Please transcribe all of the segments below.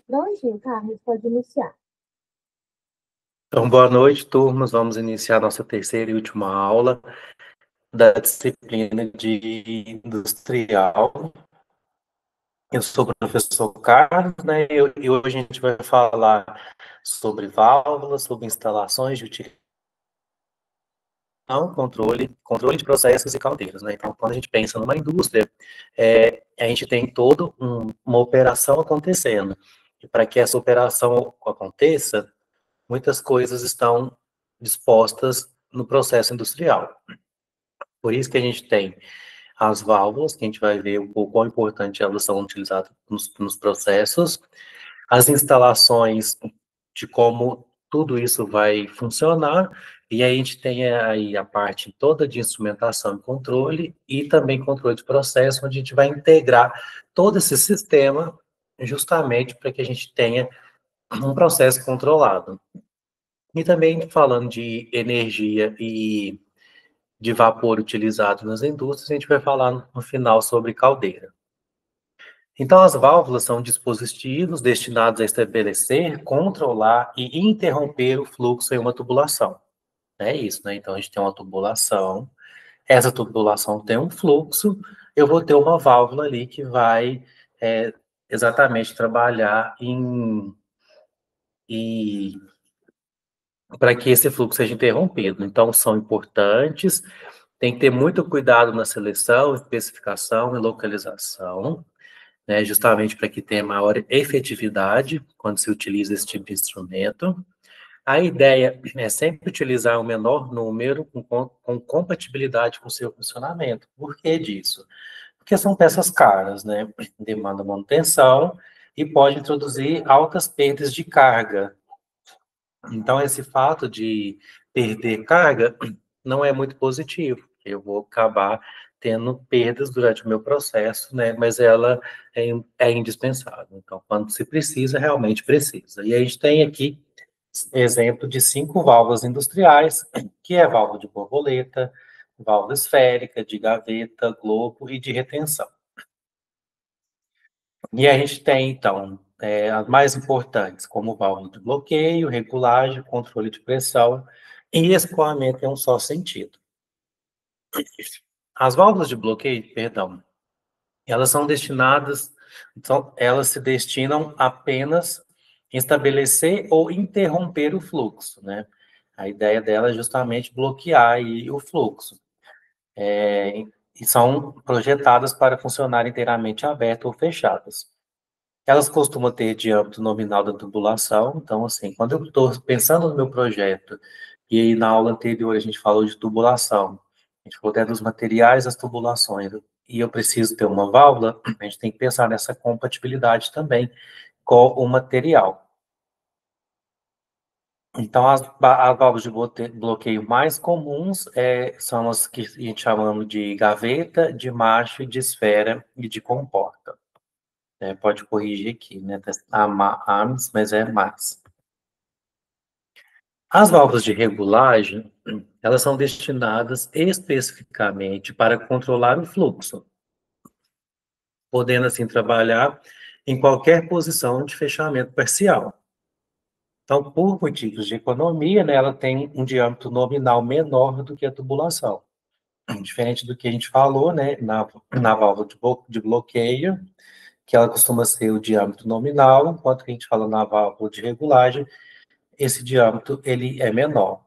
Prontinho, Carlos, pode iniciar. Então, boa noite, turmas. Vamos iniciar nossa terceira e última aula da disciplina de industrial. Eu sou o professor Carlos, né? E hoje a gente vai falar sobre válvulas, sobre instalações de utilização, controle de processos e caldeiras, né? Então, quando a gente pensa numa indústria, a gente tem toda uma operação acontecendo. E para que essa operação aconteça, muitas coisas estão dispostas no processo industrial. Por isso que a gente tem as válvulas, que a gente vai ver o quão importante elas são utilizadas nos processos, as instalações de como tudo isso vai funcionar, e aí a gente tem aí a parte toda de instrumentação e controle, e também controle de processo, onde a gente vai integrar todo esse sistema justamente para que a gente tenha um processo controlado. E também falando de energia e de vapor utilizado nas indústrias, a gente vai falar no final sobre caldeira. Então, as válvulas são dispositivos destinados a estabelecer, controlar e interromper o fluxo em uma tubulação. É isso, né? Então, a gente tem uma tubulação, essa tubulação tem um fluxo, eu vou ter uma válvula ali que vai exatamente trabalhar e para que esse fluxo seja interrompido. Então, são importantes, tem que ter muito cuidado na seleção, especificação e localização, né, justamente para que tenha maior efetividade quando se utiliza esse tipo de instrumento. A ideia é sempre utilizar o menor número com compatibilidade com o seu funcionamento. Por que disso? Porque são peças caras, né? Demandam manutenção e pode introduzir altas perdas de carga. Então, esse fato de perder carga não é muito positivo. Eu vou acabar tendo perdas durante o meu processo, né? Mas ela é indispensável. Então, quando se precisa, realmente precisa. E a gente tem aqui exemplo de 5 válvulas industriais, que é válvula de borboleta, válvula esférica, de gaveta, globo e de retenção. E a gente tem, então, as mais importantes, como válvula de bloqueio, regulagem, controle de pressão e escoamento em um só sentido. As válvulas de bloqueio, perdão, elas são destinadas, então, elas se destinam apenas em estabelecer ou interromper o fluxo, né? A ideia dela é justamente bloquear aí o fluxo. E são projetadas para funcionar inteiramente abertas ou fechadas. Elas costumam ter diâmetro nominal da tubulação, então, assim, quando eu estou pensando no meu projeto, e aí na aula anterior a gente falou de tubulação, a gente falou até dos materiais das tubulações, e eu preciso ter uma válvula, a gente tem que pensar nessa compatibilidade também com o material. Então, as válvulas de bloqueio mais comuns são as que a gente chama de gaveta, de macho, de esfera e de comporta. Pode corrigir aqui, né? AMS, mas é MAX. As válvulas de regulagem, elas são destinadas especificamente para controlar o fluxo, podendo assim trabalhar em qualquer posição de fechamento parcial. Então, por motivos de economia, né, ela tem um diâmetro nominal menor do que a tubulação. Diferente do que a gente falou, né, na válvula de bloqueio, que ela costuma ser o diâmetro nominal, enquanto que a gente fala na válvula de regulagem, esse diâmetro ele é menor.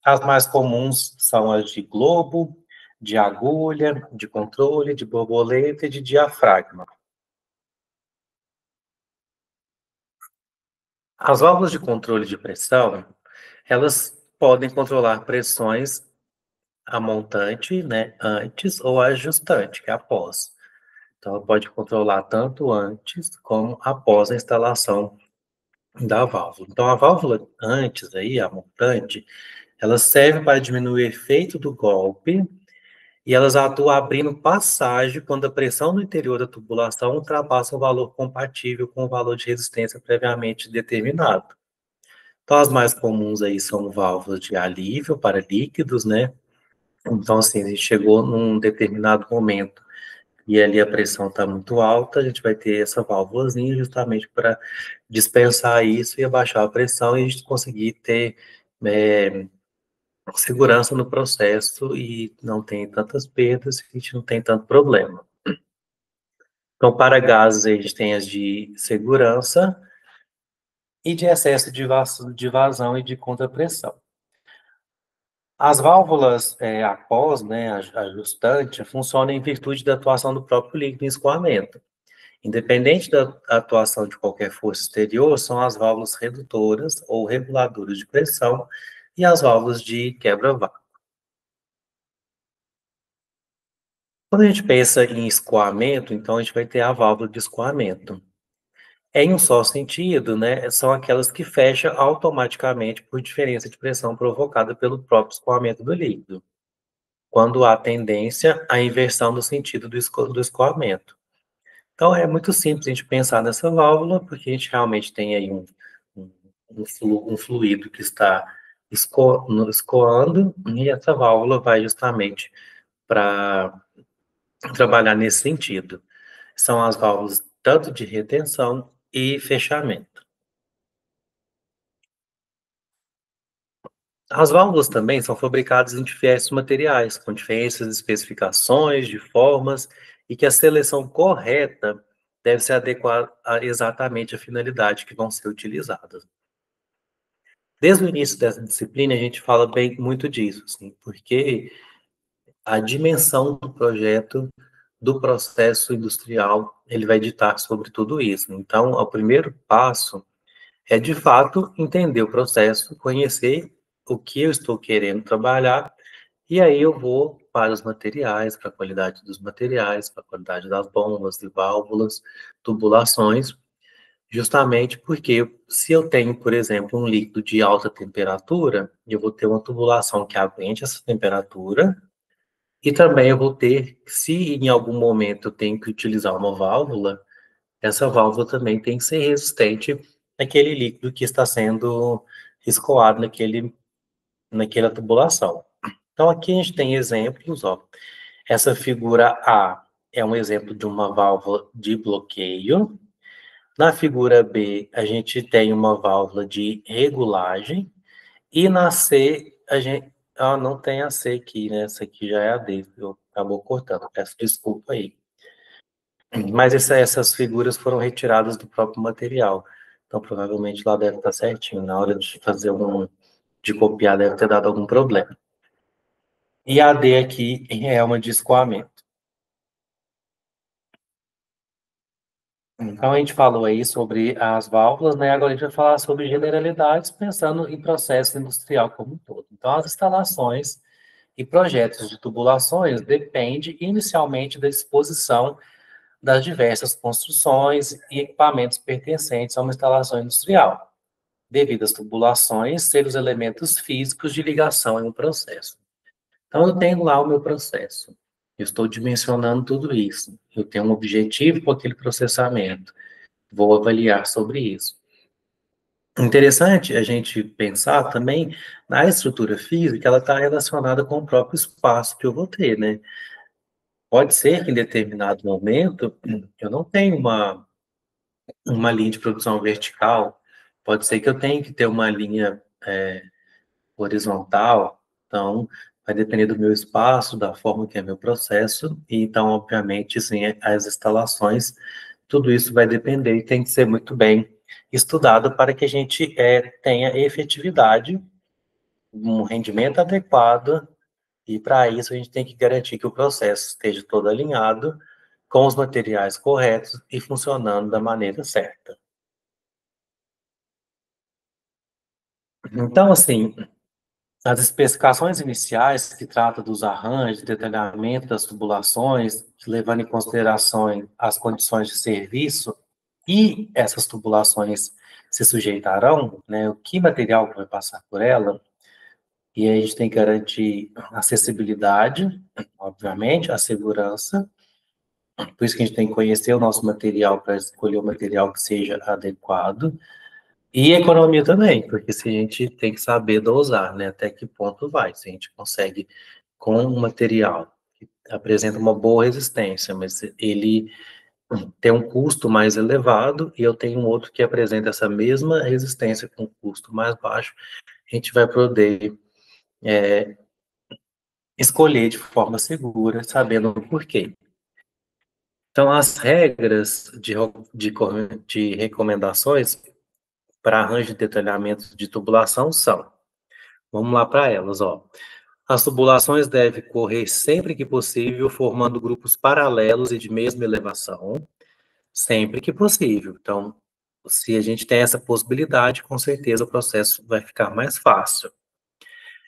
As mais comuns são as de globo, de agulha, de controle, de borboleta e de diafragma. As válvulas de controle de pressão, elas podem controlar pressões a montante, né, antes ou a ajustante, que é após. Então, ela pode controlar tanto antes como após a instalação da válvula. Então, a válvula antes aí, a montante, ela serve para diminuir o efeito do golpe e elas atuam abrindo passagem quando a pressão no interior da tubulação ultrapassa um valor compatível com o valor de resistência previamente determinado. Então, as mais comuns aí são válvulas de alívio para líquidos, né? Então, assim, a gente chegou num determinado momento e ali a pressão está muito alta, a gente vai ter essa válvulazinha justamente para dispensar isso e abaixar a pressão e a gente conseguir ter segurança no processo e não tem tantas perdas, a gente não tem tanto problema. Então, para gases, a gente tem as de segurança e de excesso de vazão e de contrapressão. As válvulas aquós, né, ajustante, funcionam em virtude da atuação do próprio líquido em escoamento. Independente da atuação de qualquer força exterior, são as válvulas redutoras ou reguladoras de pressão e as válvulas de quebra-vácuo. Quando a gente pensa em escoamento, então a gente vai ter a válvula de escoamento. Em um só sentido, né, são aquelas que fecham automaticamente por diferença de pressão provocada pelo próprio escoamento do líquido, quando há tendência à inversão do sentido do escoamento. Então, é muito simples a gente pensar nessa válvula, porque a gente realmente tem aí um, um fluido que está escoando, e essa válvula vai justamente para trabalhar nesse sentido. São as válvulas tanto de retenção e fechamento. As válvulas também são fabricadas em diversos materiais, com diferentes especificações, de formas, e que a seleção correta deve se adequar exatamente à finalidade que vão ser utilizadas. Desde o início dessa disciplina, a gente fala bem muito disso, assim, porque a dimensão do projeto, do processo industrial, ele vai ditar sobre tudo isso. Então, o primeiro passo é, de fato, entender o processo, conhecer o que eu estou querendo trabalhar, e aí eu vou para os materiais, para a qualidade dos materiais, para a qualidade das bombas e válvulas, tubulações, justamente porque se eu tenho, por exemplo, um líquido de alta temperatura, eu vou ter uma tubulação que aguente essa temperatura, e também eu vou ter, se em algum momento eu tenho que utilizar uma válvula, essa válvula também tem que ser resistente àquele líquido que está sendo escoado naquela tubulação. Então, aqui a gente tem exemplos, ó. Essa figura A é um exemplo de uma válvula de bloqueio. Na figura B, a gente tem uma válvula de regulagem. E na C, a gente... Ah, não tem a C aqui, né? Essa aqui já é a D. Eu acabou cortando. Peço desculpa aí. Mas essas figuras foram retiradas do próprio material. Então, provavelmente lá deve estar certinho. Na hora de fazer de copiar, deve ter dado algum problema. E a D aqui é uma de escoamento. Então, a gente falou aí sobre as válvulas, né? Agora a gente vai falar sobre generalidades, pensando em processo industrial como um todo. Então, as instalações e projetos de tubulações dependem inicialmente da disposição das diversas construções e equipamentos pertencentes a uma instalação industrial, devido às tubulações ser os elementos físicos de ligação em um processo. Então, eu tenho lá o meu processo. Eu estou dimensionando tudo isso. Eu tenho um objetivo com aquele processamento. Vou avaliar sobre isso. Interessante a gente pensar também na estrutura física, ela está relacionada com o próprio espaço que eu vou ter, né? Pode ser que em determinado momento eu não tenha uma linha de produção vertical, pode ser que eu tenha que ter uma linha horizontal, então vai depender do meu espaço, da forma que é meu processo, e então, obviamente, sim, as instalações, tudo isso vai depender e tem que ser muito bem estudado para que a gente tenha efetividade, um rendimento adequado, e para isso a gente tem que garantir que o processo esteja todo alinhado, com os materiais corretos e funcionando da maneira certa. Então, assim, as especificações iniciais, que tratam dos arranjos, detalhamento das tubulações, levando em consideração as condições de serviço, e essas tubulações se sujeitarão, né, o que material vai passar por ela, e aí a gente tem que garantir a acessibilidade, obviamente, a segurança, por isso que a gente tem que conhecer o nosso material para escolher o material que seja adequado, e economia também, porque se a gente tem que saber dosar, né, até que ponto vai, se a gente consegue com um material que apresenta uma boa resistência, mas ele tem um custo mais elevado, e eu tenho um outro que apresenta essa mesma resistência com custo mais baixo. A gente vai poder escolher de forma segura, sabendo o porquê. Então, as regras de recomendações para arranjo de detalhamento de tubulação são, vamos lá para elas, ó. As tubulações devem correr sempre que possível, formando grupos paralelos e de mesma elevação, sempre que possível. Então, se a gente tem essa possibilidade, com certeza o processo vai ficar mais fácil.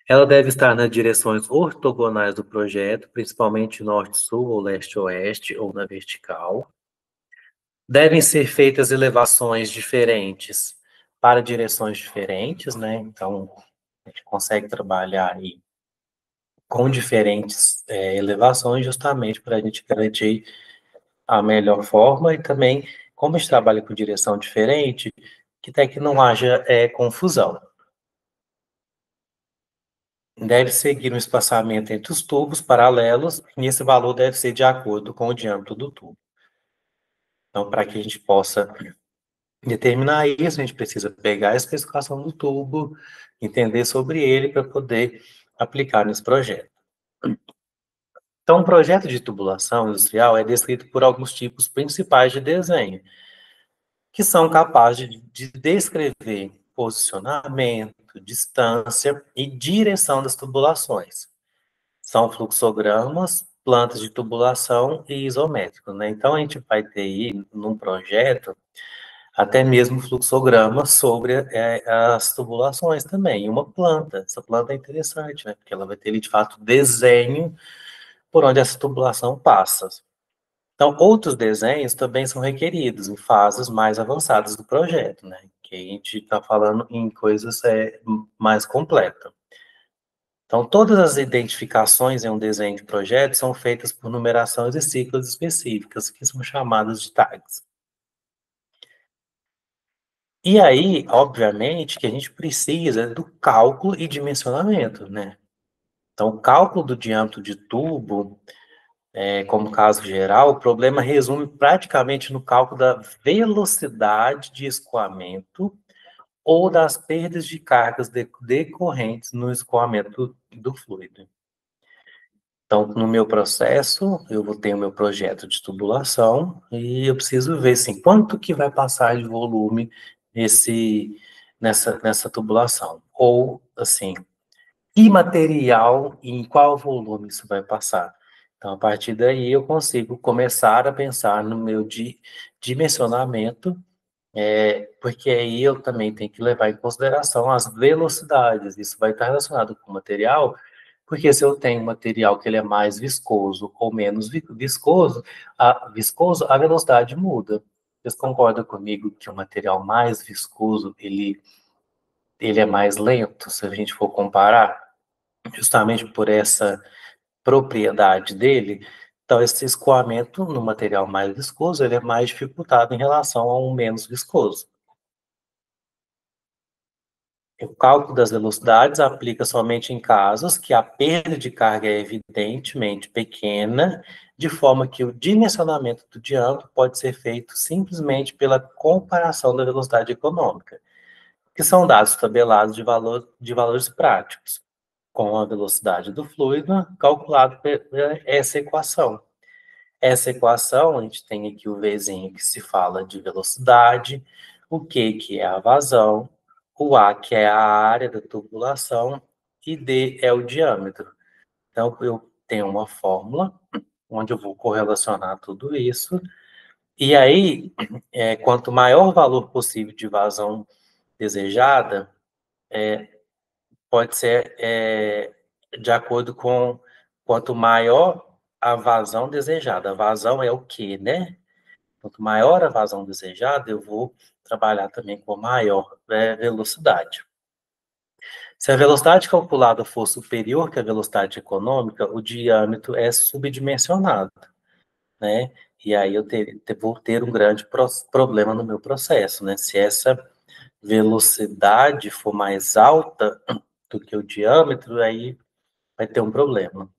Ela deve estar nas direções ortogonais do projeto, principalmente norte-sul ou leste-oeste, ou na vertical. Devem ser feitas elevações diferentes para direções diferentes, né? Então, a gente consegue trabalhar aí com diferentes elevações, justamente para a gente garantir a melhor forma, e também, como a gente trabalha com direção diferente, que até que não haja confusão. Deve seguir um espaçamento entre os tubos paralelos, e esse valor deve ser de acordo com o diâmetro do tubo. Então, para que a gente possa determinar isso, a gente precisa pegar a especificação do tubo, entender sobre ele para poder aplicar nesse projeto. Então, um projeto de tubulação industrial é descrito por alguns tipos principais de desenho, que são capazes de descrever posicionamento, distância e direção das tubulações. São fluxogramas, plantas de tubulação e isométricos, né? Então, a gente vai ter aí, num projeto, até mesmo fluxogramas sobre as tubulações também, e uma planta. Essa planta é interessante, né? Porque ela vai ter, de fato, desenho por onde essa tubulação passa. Então, outros desenhos também são requeridos em fases mais avançadas do projeto, né? Que a gente está falando em coisas mais completas. Então, todas as identificações em um desenho de projeto são feitas por numerações e ciclos específicas, que são chamadas de tags. E aí, obviamente, que a gente precisa do cálculo e dimensionamento, né? Então, o cálculo do diâmetro de tubo, como caso geral, o problema resume praticamente no cálculo da velocidade de escoamento ou das perdas de cargas decorrentes no escoamento do fluido. Então, no meu processo, eu vou ter o meu projeto de tubulação e eu preciso ver, assim, quanto que vai passar de volume nessa tubulação. Ou, assim, que material e em qual volume isso vai passar. Então, a partir daí, eu consigo começar a pensar no meu dimensionamento, porque aí eu também tenho que levar em consideração as velocidades. Isso vai estar relacionado com o material, porque se eu tenho um material que ele é mais viscoso ou menos viscoso, a velocidade muda. Vocês concordam comigo que o material mais viscoso, ele é mais lento, se a gente for comparar, justamente por essa propriedade dele? Então, esse escoamento no material mais viscoso, ele é mais dificultado em relação a um menos viscoso. O cálculo das velocidades aplica somente em casos que a perda de carga é evidentemente pequena, de forma que o dimensionamento do diâmetro pode ser feito simplesmente pela comparação da velocidade econômica, que são dados tabelados de valores práticos, com a velocidade do fluido calculado por essa equação. Essa equação, a gente tem aqui o Vzinho que se fala de velocidade, o Q que é a vazão, o A que é a área da tubulação e D é o diâmetro. Então, eu tenho uma fórmula onde eu vou correlacionar tudo isso, e aí, quanto maior o valor possível de vazão desejada, pode ser de acordo com quanto maior a vazão desejada. A vazão é o quê, né? Quanto maior a vazão desejada, eu vou trabalhar também com maior velocidade. Se a velocidade calculada for superior que a velocidade econômica, o diâmetro é subdimensionado, né? E aí eu vou ter um grande problema no meu processo, né? Se essa velocidade for mais alta do que o diâmetro, aí vai ter um problema.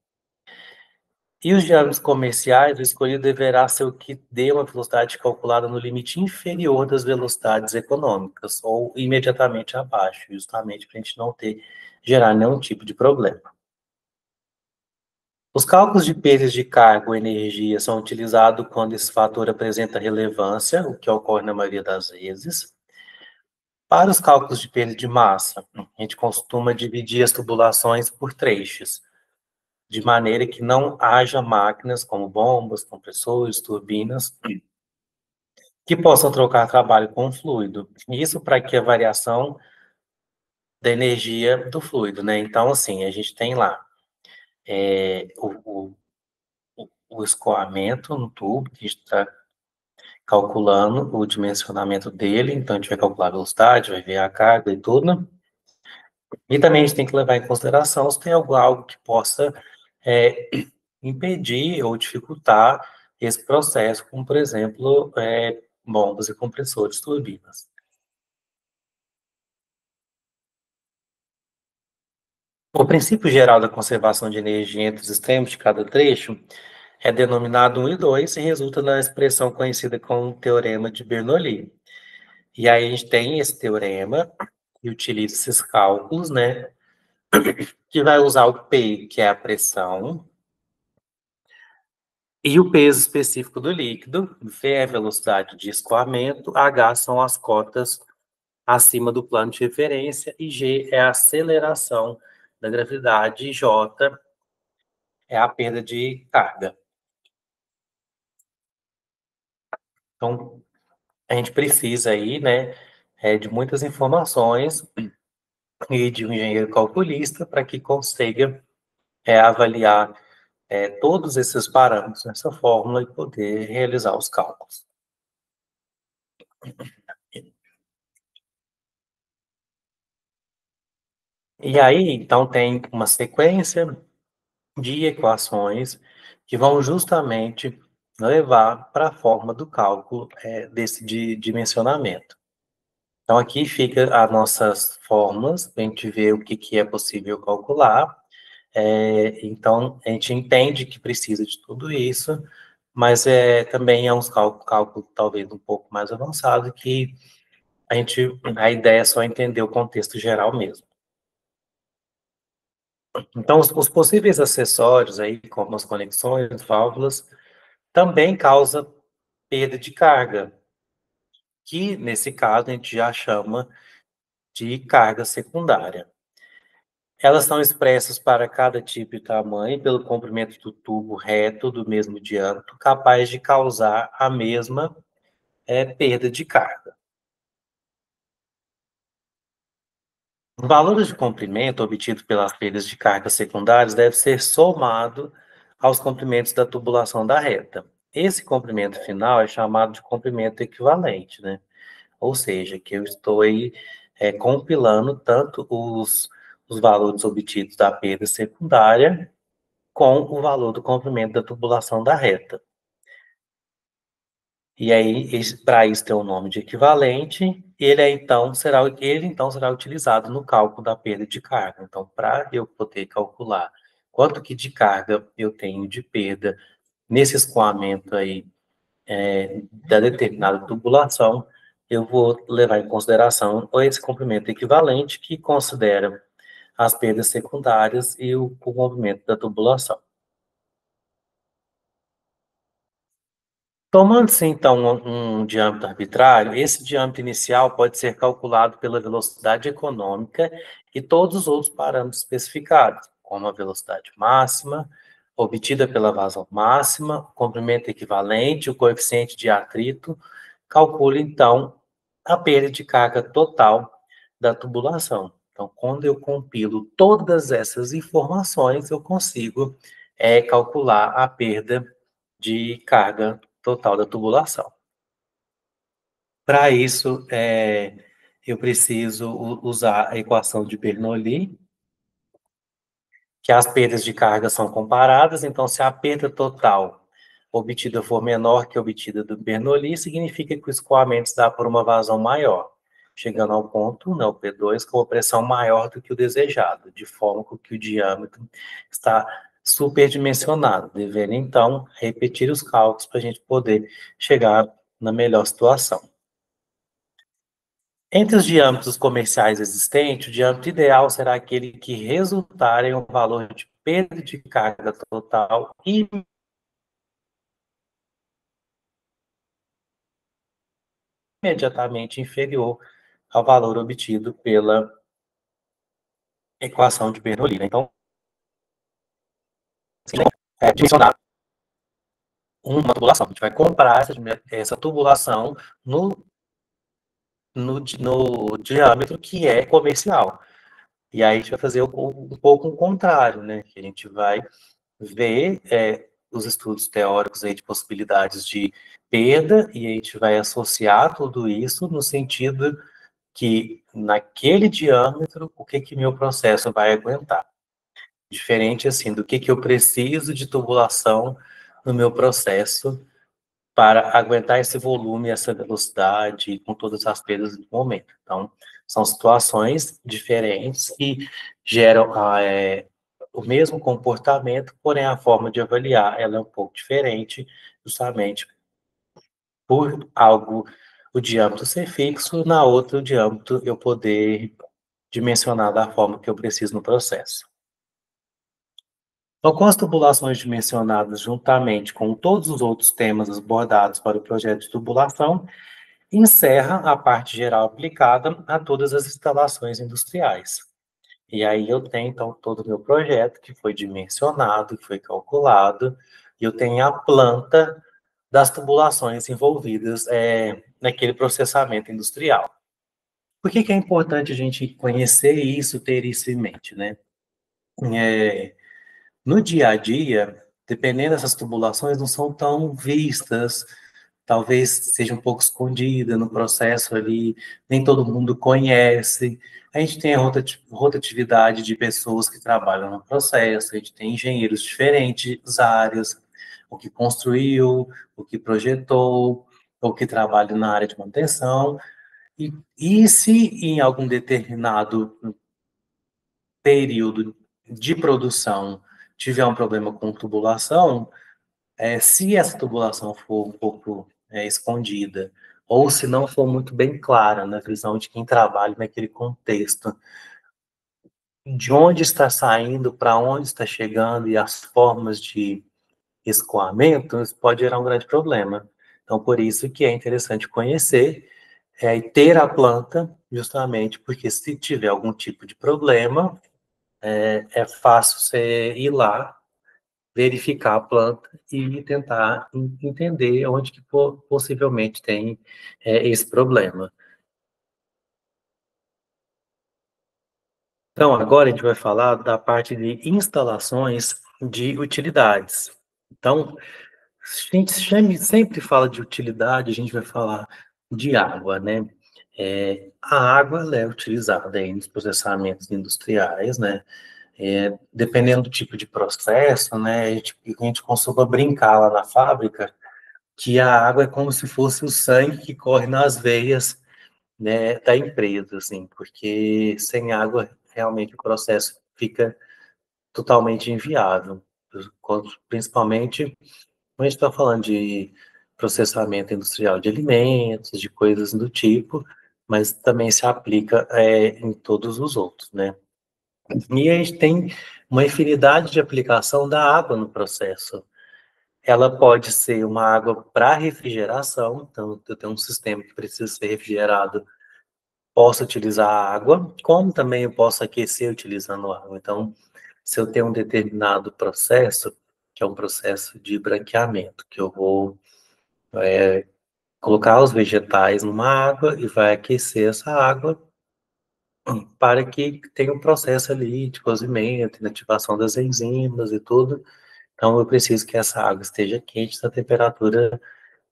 E os diâmetros comerciais, o escolhido deverá ser o que dê uma velocidade calculada no limite inferior das velocidades econômicas, ou imediatamente abaixo, justamente para a gente não gerar nenhum tipo de problema. Os cálculos de perdas de carga ou energia são utilizados quando esse fator apresenta relevância, o que ocorre na maioria das vezes. Para os cálculos de perda de massa, a gente costuma dividir as tubulações por trechos, de maneira que não haja máquinas como bombas, compressores, turbinas, que possam trocar trabalho com o fluido. Isso para que a variação da energia do fluido, né? Então, assim, a gente tem lá o escoamento no tubo, que a gente está calculando o dimensionamento dele, então a gente vai calcular a velocidade, vai ver a carga e tudo, né? E também a gente tem que levar em consideração se tem algo que possa é, impedir ou dificultar esse processo, como, por exemplo, bombas e compressores, turbinas. O princípio geral da conservação de energia entre os extremos de cada trecho é denominado 1 e 2 e resulta na expressão conhecida como Teorema de Bernoulli. E aí a gente tem esse teorema e utiliza esses cálculos, né, que vai usar o P, que é a pressão, e o peso específico do líquido, V é a velocidade de escoamento, H são as cotas acima do plano de referência e G é a aceleração da gravidade e J é a perda de carga. Então, a gente precisa aí, né, de muitas informações e de um engenheiro calculista para que consiga avaliar todos esses parâmetros nessa fórmula e poder realizar os cálculos. E aí, então, tem uma sequência de equações que vão justamente levar para a forma do cálculo desse dimensionamento. Então, aqui fica as nossas fórmulas, para a gente ver o que é possível calcular. Então, a gente entende que precisa de tudo isso, mas também é uns cálculo talvez um pouco mais avançado, que a ideia é só entender o contexto geral mesmo. Então, os possíveis acessórios aí, como as conexões, válvulas, também causa perda de carga, que nesse caso a gente já chama de carga secundária. Elas são expressas para cada tipo e tamanho pelo comprimento do tubo reto do mesmo diâmetro, capaz de causar a mesma perda de carga. Os valores de comprimento obtidos pelas perdas de carga secundárias deve ser somado aos comprimentos da tubulação da reta. Esse comprimento final é chamado de comprimento equivalente, né? Ou seja, que eu estou aí compilando tanto os valores obtidos da perda secundária com o valor do comprimento da tubulação da reta. E aí, para isso ter o nome de equivalente, então será utilizado no cálculo da perda de carga. Então, para eu poder calcular quanto que de carga eu tenho de perda nesse escoamento aí da determinada tubulação, eu vou levar em consideração esse comprimento equivalente que considera as perdas secundárias e o comprimento da tubulação. Tomando-se, então, um diâmetro arbitrário, esse diâmetro inicial pode ser calculado pela velocidade econômica e todos os outros parâmetros especificados, como a velocidade máxima, obtida pela vazão máxima, o comprimento equivalente, o coeficiente de atrito. Calcule, então, a perda de carga total da tubulação. Então, quando eu compilo todas essas informações, eu consigo calcular a perda de carga total da tubulação. Para isso, eu preciso usar a equação de Bernoulli, que as perdas de carga são comparadas, então se a perda total obtida for menor que a obtida do Bernoulli, significa que o escoamento se dá por uma vazão maior, chegando ao ponto, né, o P2, com uma pressão maior do que o desejado, de forma que o diâmetro está superdimensionado, devendo, então, repetir os cálculos para a gente poder chegar na melhor situação. Entre os diâmetros comerciais existentes, o diâmetro ideal será aquele que resultar em um valor de perda de carga total imediatamente inferior ao valor obtido pela equação de Bernoulli, né? Então, dimensionar uma tubulação. A gente vai comprar essa tubulação no diâmetro que é comercial. E aí a gente vai fazer um pouco o contrário, né? Que a gente vai ver os estudos teóricos aí de possibilidades de perda e a gente vai associar tudo isso no sentido que naquele diâmetro o que meu processo vai aguentar. Diferente assim do que eu preciso de tubulação no meu processo para aguentar esse volume, essa velocidade, com todas as perdas do momento. Então, são situações diferentes que geram o mesmo comportamento, porém a forma de avaliar ela é um pouco diferente, justamente por algo, o diâmetro ser fixo, na outra o diâmetro eu poder dimensionar da forma que eu preciso no processo. Então, com as tubulações dimensionadas juntamente com todos os outros temas abordados para o projeto de tubulação, encerra a parte geral aplicada a todas as instalações industriais. E aí eu tenho, então, todo o meu projeto que foi dimensionado, que foi calculado, e eu tenho a planta das tubulações envolvidas naquele processamento industrial. Por que é importante a gente conhecer isso, ter isso em mente, né? No dia a dia, dependendo dessas tubulações, não são tão vistas, talvez seja um pouco escondida no processo ali, nem todo mundo conhece. A gente tem a rotatividade de pessoas que trabalham no processo, a gente tem engenheiros de diferentes áreas, o que construiu, o que projetou, o que trabalha na área de manutenção. E se em algum determinado período de produção tiver um problema com tubulação, se essa tubulação for um pouco escondida, ou se não for muito bem clara na visão de quem trabalha naquele contexto, de onde está saindo, para onde está chegando e as formas de escoamento, isso pode gerar um grande problema. Então, por isso que é interessante conhecer e ter a planta, justamente porque se tiver algum tipo de problema, é fácil você ir lá, verificar a planta e tentar entender onde que possivelmente tem esse problema. Então, agora a gente vai falar da parte de instalações de utilidades. Então, a gente sempre fala de utilidade, a gente vai falar de água, né? A água ela é utilizada aí nos processamentos industriais, né? Dependendo do tipo de processo, né, a gente costuma brincar lá na fábrica que a água é como se fosse o sangue que corre nas veias, né, da empresa, assim, porque sem água realmente o processo fica totalmente inviável, principalmente quando a gente está falando de processamento industrial de alimentos, de coisas do tipo, mas também se aplica em todos os outros, né. E a gente tem uma infinidade de aplicação da água no processo. Ela pode ser uma água para refrigeração, então eu tenho um sistema que precisa ser refrigerado, posso utilizar a água, como também eu posso aquecer utilizando água. Então, se eu tenho um determinado processo, que é um processo de branqueamento, que eu vou colocar os vegetais numa água e vai aquecer essa água para que tenha um processo ali de cozimento, de ativação das enzimas e tudo. Então, eu preciso que essa água esteja quente na temperatura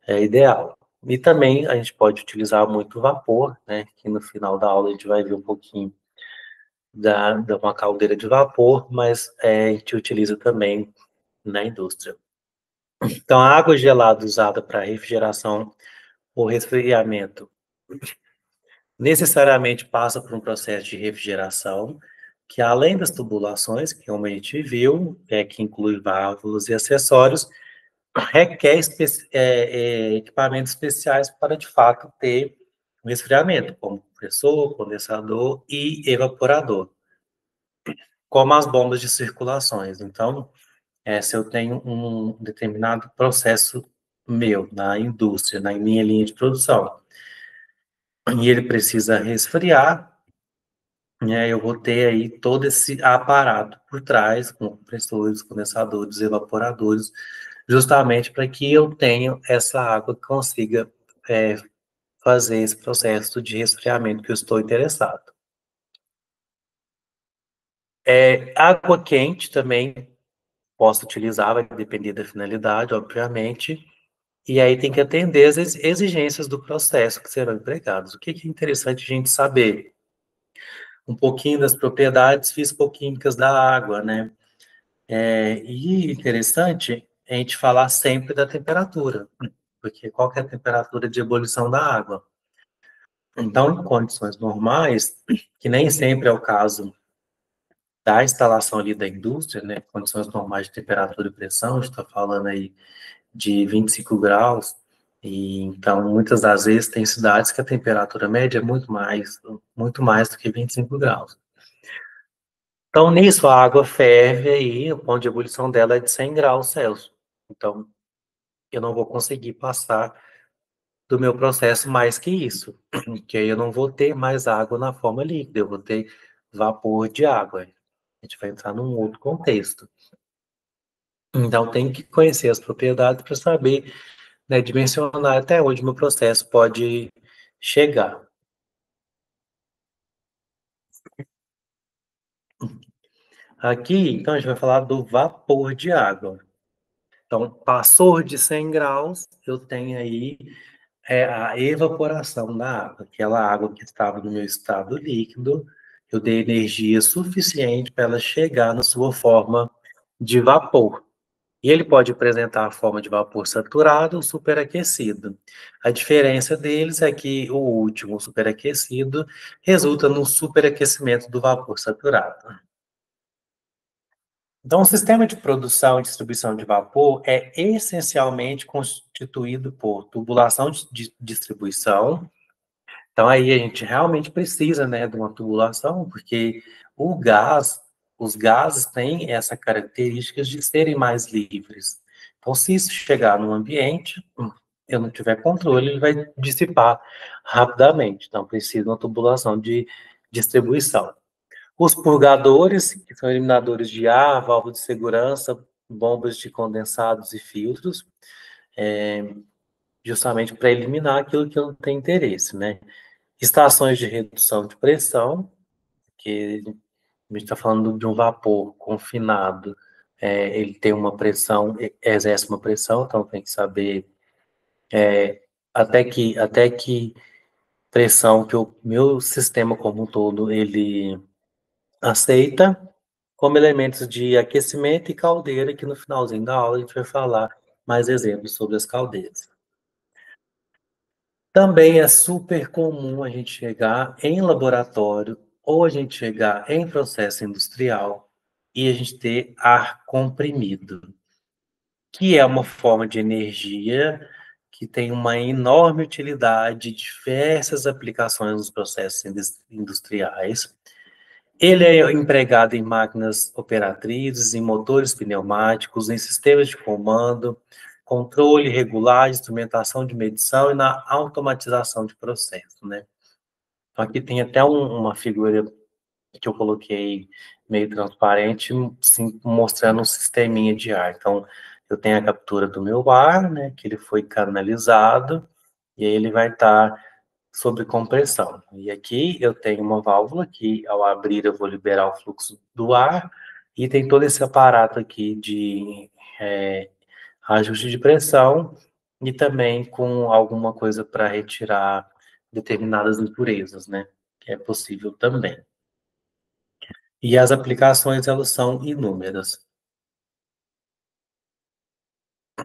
ideal. E também a gente pode utilizar muito vapor, né? Que no final da aula a gente vai ver um pouquinho da uma caldeira de vapor, mas a gente utiliza também na indústria. Então, a água gelada usada para refrigeração ou resfriamento necessariamente passa por um processo de refrigeração, que além das tubulações, que como a gente viu, que inclui válvulas e acessórios, requer equipamentos especiais para, de fato, ter um resfriamento, como compressor, condensador e evaporador, como as bombas de circulações. Então, se eu tenho um determinado processo meu na indústria, na minha linha de produção, e ele precisa resfriar, né, eu vou ter aí todo esse aparato por trás, com compressores, condensadores, evaporadores, justamente para que eu tenha essa água que consiga é, fazer esse processo de resfriamento que eu estou interessado. Água quente também posso utilizar, vai depender da finalidade, obviamente, e aí tem que atender as exigências do processo que serão empregados. O que é interessante a gente saber? Um pouquinho das propriedades físico-químicas da água, né? E interessante a gente falar sempre da temperatura, porque qual que é a temperatura de ebulição da água? Então, em condições normais, que nem sempre é o caso da instalação ali da indústria, né, condições normais de temperatura e pressão, a gente está falando aí de 25 graus, e então muitas das vezes tem cidades que a temperatura média é muito mais do que 25 graus. Então, nisso, a água ferve aí, o ponto de ebulição dela é de 100 graus Celsius. Então, eu não vou conseguir passar do meu processo mais que isso, que aí eu não vou ter mais água na forma líquida, eu vou ter vapor de água. A gente vai entrar num outro contexto. Então, tem que conhecer as propriedades para saber, né, dimensionar até onde o meu processo pode chegar. Aqui, então, a gente vai falar do vapor de água. Então, passou de 100 graus, eu tenho aí a evaporação da água. Aquela água que estava no meu estado líquido, eu dei energia suficiente para ela chegar na sua forma de vapor. E ele pode apresentar a forma de vapor saturado ou superaquecido. A diferença deles é que o último, o superaquecido, resulta no superaquecimento do vapor saturado. Então, o sistema de produção e distribuição de vapor é essencialmente constituído por tubulação de distribuição. Então, aí a gente realmente precisa, né, de uma tubulação, porque o gás, os gases têm essa característica de serem mais livres. Então, se isso chegar no ambiente, eu não tiver controle, ele vai dissipar rapidamente. Então, precisa de uma tubulação de distribuição. Os purgadores, que são eliminadores de ar, válvula de segurança, bombas de condensados e filtros, justamente para eliminar aquilo que eu não tenho interesse, né? Estações de redução de pressão, que a gente está falando de um vapor confinado, ele tem uma pressão, exerce uma pressão, então tem que saber até que pressão que o meu sistema como um todo ele aceita, como elementos de aquecimento e caldeira, que no finalzinho da aula a gente vai falar mais exemplos sobre as caldeiras. Também é super comum a gente chegar em laboratório ou a gente chegar em processo industrial e a gente ter ar comprimido, que é uma forma de energia que tem uma enorme utilidade, diversas aplicações nos processos industriais. Ele é empregado em máquinas operatrizes, em motores pneumáticos, em sistemas de comando, controle, regulagem, instrumentação de medição e na automatização de processo, né? Então, aqui tem até uma figura que eu coloquei meio transparente, sim, mostrando um sisteminha de ar. Então, eu tenho a captura do meu ar, né, que ele foi canalizado, e aí ele vai estar sobre compressão. E aqui eu tenho uma válvula que, ao abrir, eu vou liberar o fluxo do ar, e tem todo esse aparato aqui de ajuste de pressão, e também com alguma coisa para retirar determinadas impurezas, né? Que é possível também. E as aplicações, elas são inúmeras.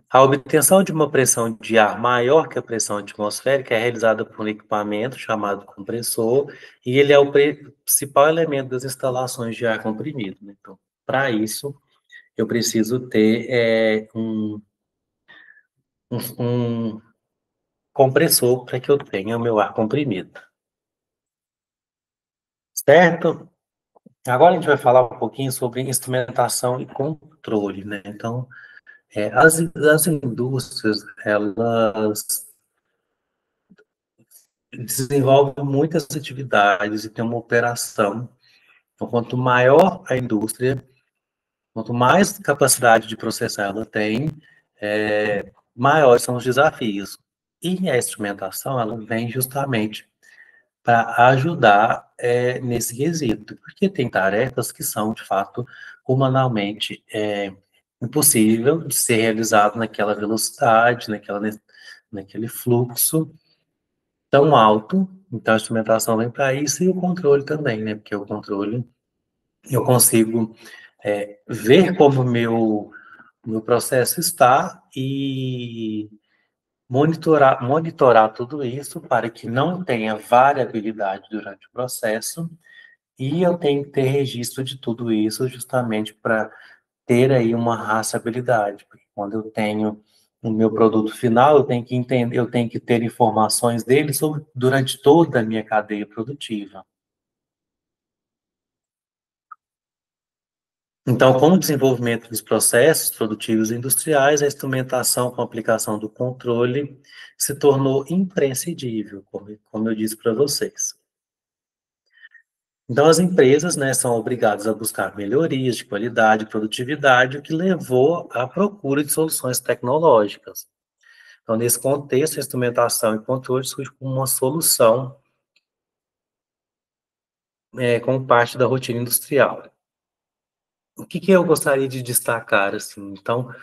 A obtenção de uma pressão de ar maior que a pressão atmosférica é realizada por um equipamento chamado compressor, e ele é o principal elemento das instalações de ar comprimido, né? Então, para isso, eu preciso ter um compressor para que eu tenha o meu ar comprimido, certo? Agora a gente vai falar um pouquinho sobre instrumentação e controle, né? Então, as indústrias, elas desenvolvem muitas atividades e tem uma operação. Então, quanto maior a indústria, quanto mais capacidade de processar ela tem, maiores são os desafios. E a instrumentação, ela vem justamente para ajudar nesse quesito, porque tem tarefas que são, de fato, humanamente impossível de ser realizado naquela velocidade, naquele fluxo tão alto. Então, a instrumentação vem para isso e o controle também, né? Porque o controle, eu consigo ver como o meu processo está e monitorar tudo isso para que não tenha variabilidade durante o processo. E eu tenho que ter registro de tudo isso justamente para ter aí uma rastreabilidade, porque quando eu tenho o meu produto final, eu tenho que entender, eu tenho que ter informações dele durante toda a minha cadeia produtiva. Então, com o desenvolvimento dos processos produtivos e industriais, a instrumentação com a aplicação do controle se tornou imprescindível, como eu disse para vocês. Então, as empresas, né, são obrigadas a buscar melhorias de qualidade e produtividade, o que levou à procura de soluções tecnológicas. Então, nesse contexto, a instrumentação e controle surge como uma solução como parte da rotina industrial. O que eu gostaria de destacar, assim? Então,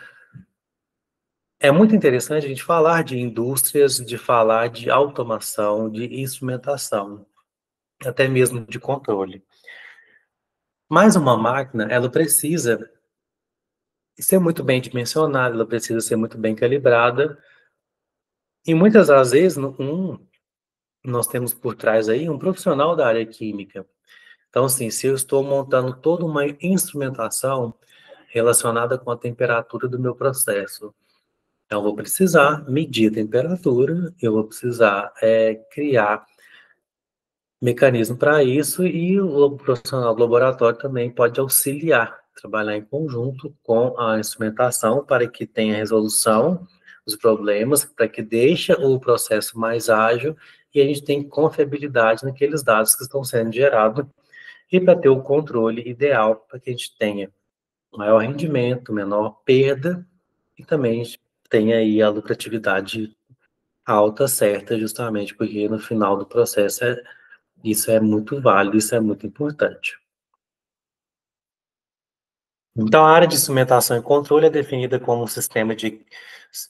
é muito interessante a gente falar de indústrias, de falar de automação, de instrumentação, até mesmo de controle. Mas uma máquina, ela precisa ser muito bem dimensionada, ela precisa ser muito bem calibrada, e muitas das vezes, nós temos por trás aí um profissional da área química. Então, assim, se eu estou montando toda uma instrumentação relacionada com a temperatura do meu processo, então eu vou precisar medir a temperatura, eu vou precisar criar mecanismo para isso, e o profissional do laboratório também pode auxiliar, trabalhar em conjunto com a instrumentação para que tenha resolução dos problemas, para que deixe o processo mais ágil e a gente tenha confiabilidade naqueles dados que estão sendo gerados e para ter o controle ideal para que a gente tenha maior rendimento, menor perda e também a gente tenha aí a lucratividade alta, certa, justamente porque no final do processo isso é muito válido, isso é muito importante. Então, a área de instrumentação e controle é definida como um sistema de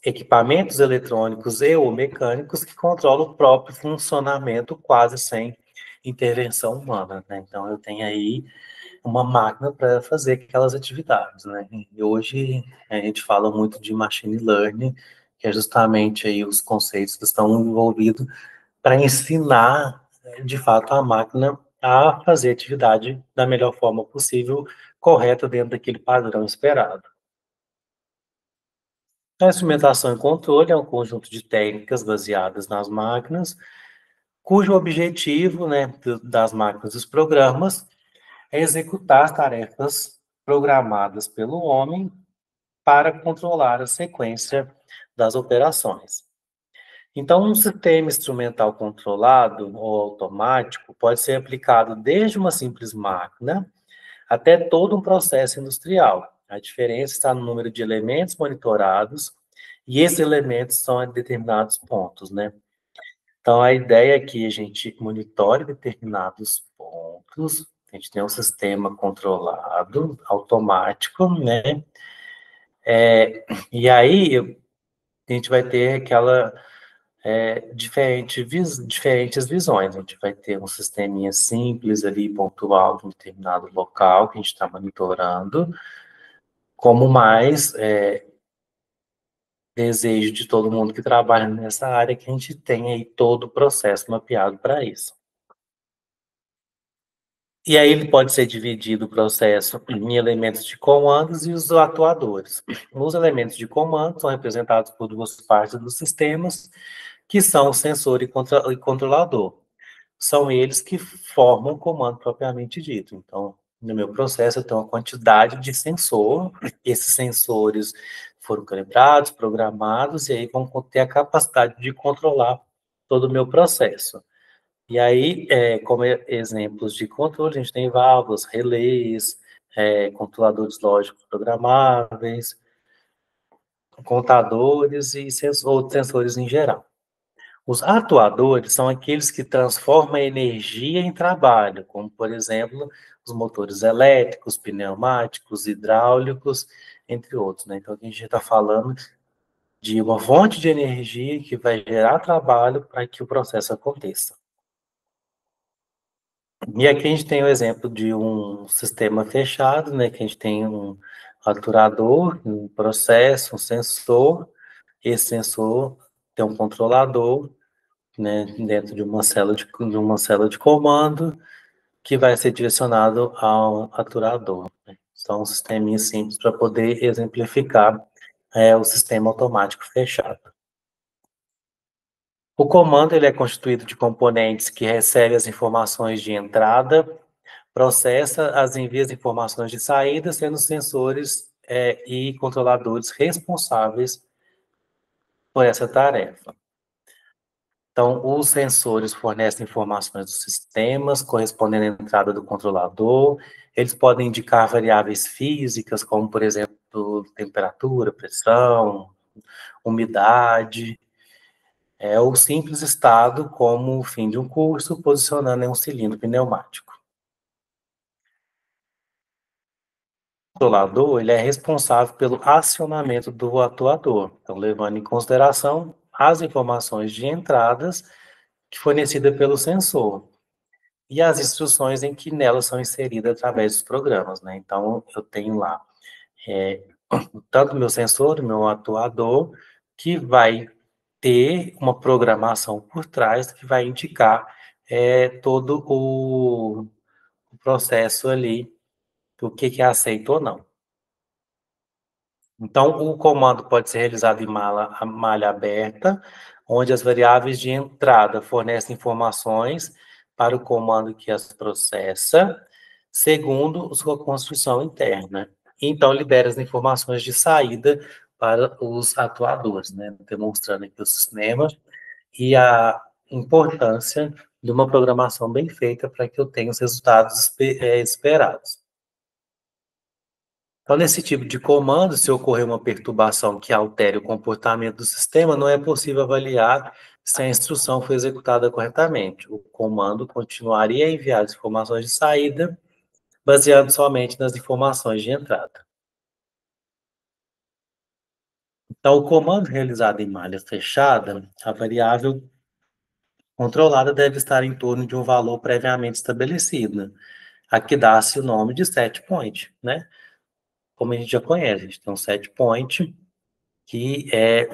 equipamentos eletrônicos e ou mecânicos que controlam o próprio funcionamento quase sem intervenção humana, né? Então, eu tenho aí uma máquina para fazer aquelas atividades, né? E hoje a gente fala muito de machine learning, que é justamente aí os conceitos que estão envolvidos para ensinar, de fato, a máquina a fazer a atividade da melhor forma possível, correta dentro daquele padrão esperado. A instrumentação e controle é um conjunto de técnicas baseadas nas máquinas, cujo objetivo, né, das máquinas e dos programas é executar tarefas programadas pelo homem para controlar a sequência das operações. Então, um sistema instrumental controlado ou automático pode ser aplicado desde uma simples máquina até todo um processo industrial. A diferença está no número de elementos monitorados e esses elementos são a determinados pontos, né? Então, a ideia é que a gente monitore determinados pontos, a gente tem um sistema controlado, automático, né? E aí, a gente vai ter aquela diferentes visões. A gente vai ter um sisteminha simples ali, pontual, de um determinado local que a gente está monitorando, como mais desejo de todo mundo que trabalha nessa área que a gente tenha aí todo o processo mapeado para isso. E aí ele pode ser dividido o processo em elementos de comandos e os atuadores. Os elementos de comando são representados por duas partes dos sistemas, que são o sensor e controlador. São eles que formam o comando propriamente dito. Então, no meu processo, eu tenho uma quantidade de sensor, esses sensores foram calibrados, programados, e aí vão ter a capacidade de controlar todo o meu processo. E aí, como exemplos de controle, a gente tem válvulas, relés, controladores lógicos programáveis, contadores e outros sensores em geral. Os atuadores são aqueles que transformam a energia em trabalho, como, por exemplo, os motores elétricos, pneumáticos, hidráulicos, entre outros, né? Então, aqui a gente está falando de uma fonte de energia que vai gerar trabalho para que o processo aconteça. E aqui a gente tem o exemplo de um sistema fechado, né, que a gente tem um aturador, um processo, um sensor. Esse sensor tem um controlador, né, dentro de uma célula de comando que vai ser direcionado ao aturador, né? São um sisteminha simples para poder exemplificar o sistema automático fechado. O comando ele é constituído de componentes que recebem as informações de entrada, processa as envia as informações de saída, sendo sensores e controladores responsáveis por essa tarefa. Então, os sensores fornecem informações dos sistemas, correspondendo à entrada do controlador. Eles podem indicar variáveis físicas, como, por exemplo, temperatura, pressão, umidade, ou simples estado, como o fim de um curso, posicionando em um cilindro pneumático. O controlador ele é responsável pelo acionamento do atuador, então, levando em consideração as informações de entradas fornecidas pelo sensor e as instruções em que nelas são inseridas através dos programas, né? Então, eu tenho lá tanto o meu sensor, o meu atuador, que vai ter uma programação por trás que vai indicar todo o processo ali, o que é aceito ou não. Então, o comando pode ser realizado em malha aberta, onde as variáveis de entrada fornecem informações para o comando que as processa, segundo sua construção interna. Então, libera as informações de saída para os atuadores, né? Demonstrando aqui o sistema e a importância de uma programação bem feita para que eu tenha os resultados esperados. Então, nesse tipo de comando, se ocorrer uma perturbação que altere o comportamento do sistema, não é possível avaliar se a instrução foi executada corretamente. O comando continuaria a enviar as informações de saída, baseado somente nas informações de entrada. Então, o comando realizado em malha fechada, a variável controlada deve estar em torno de um valor previamente estabelecido. Aqui dá-se o nome de set point, né? Como a gente já conhece, a gente tem um set point, que é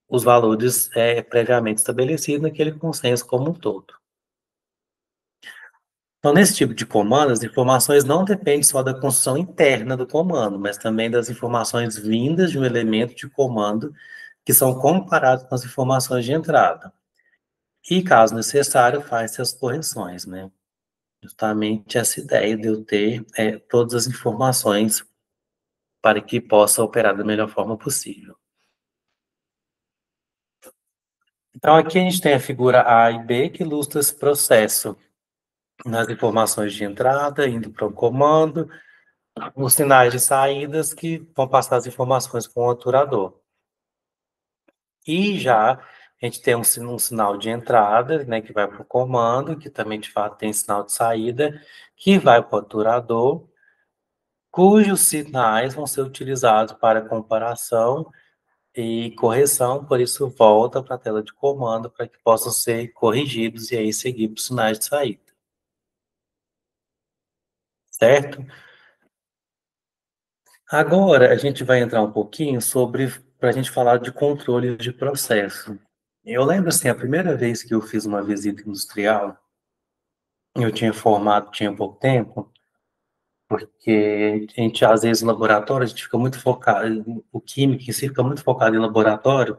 os valores previamente estabelecidos naquele consenso como um todo. Então, nesse tipo de comando, as informações não dependem só da construção interna do comando, mas também das informações vindas de um elemento de comando que são comparadas com as informações de entrada. E, caso necessário, faz-se as correções, né? Justamente essa ideia de eu ter todas as informações para que possa operar da melhor forma possível. Então, aqui a gente tem a figura A e B que ilustra esse processo nas informações de entrada, indo para o comando, os sinais de saídas que vão passar as informações para o aturador. E já a gente tem um sinal de entrada, né, que vai para o comando, que também de fato tem sinal de saída, que vai para o aturador, cujos sinais vão ser utilizados para comparação e correção, por isso volta para a tela de comando para que possam ser corrigidos e aí seguir para os sinais de saída. Certo? Agora a gente vai entrar um pouquinho sobre para a gente falar de controle de processo. Eu lembro, assim, a primeira vez que eu fiz uma visita industrial, eu tinha formado, tinha pouco tempo, porque a gente, às vezes, no laboratório, a gente fica muito focado, o químico em si fica muito focado em laboratório,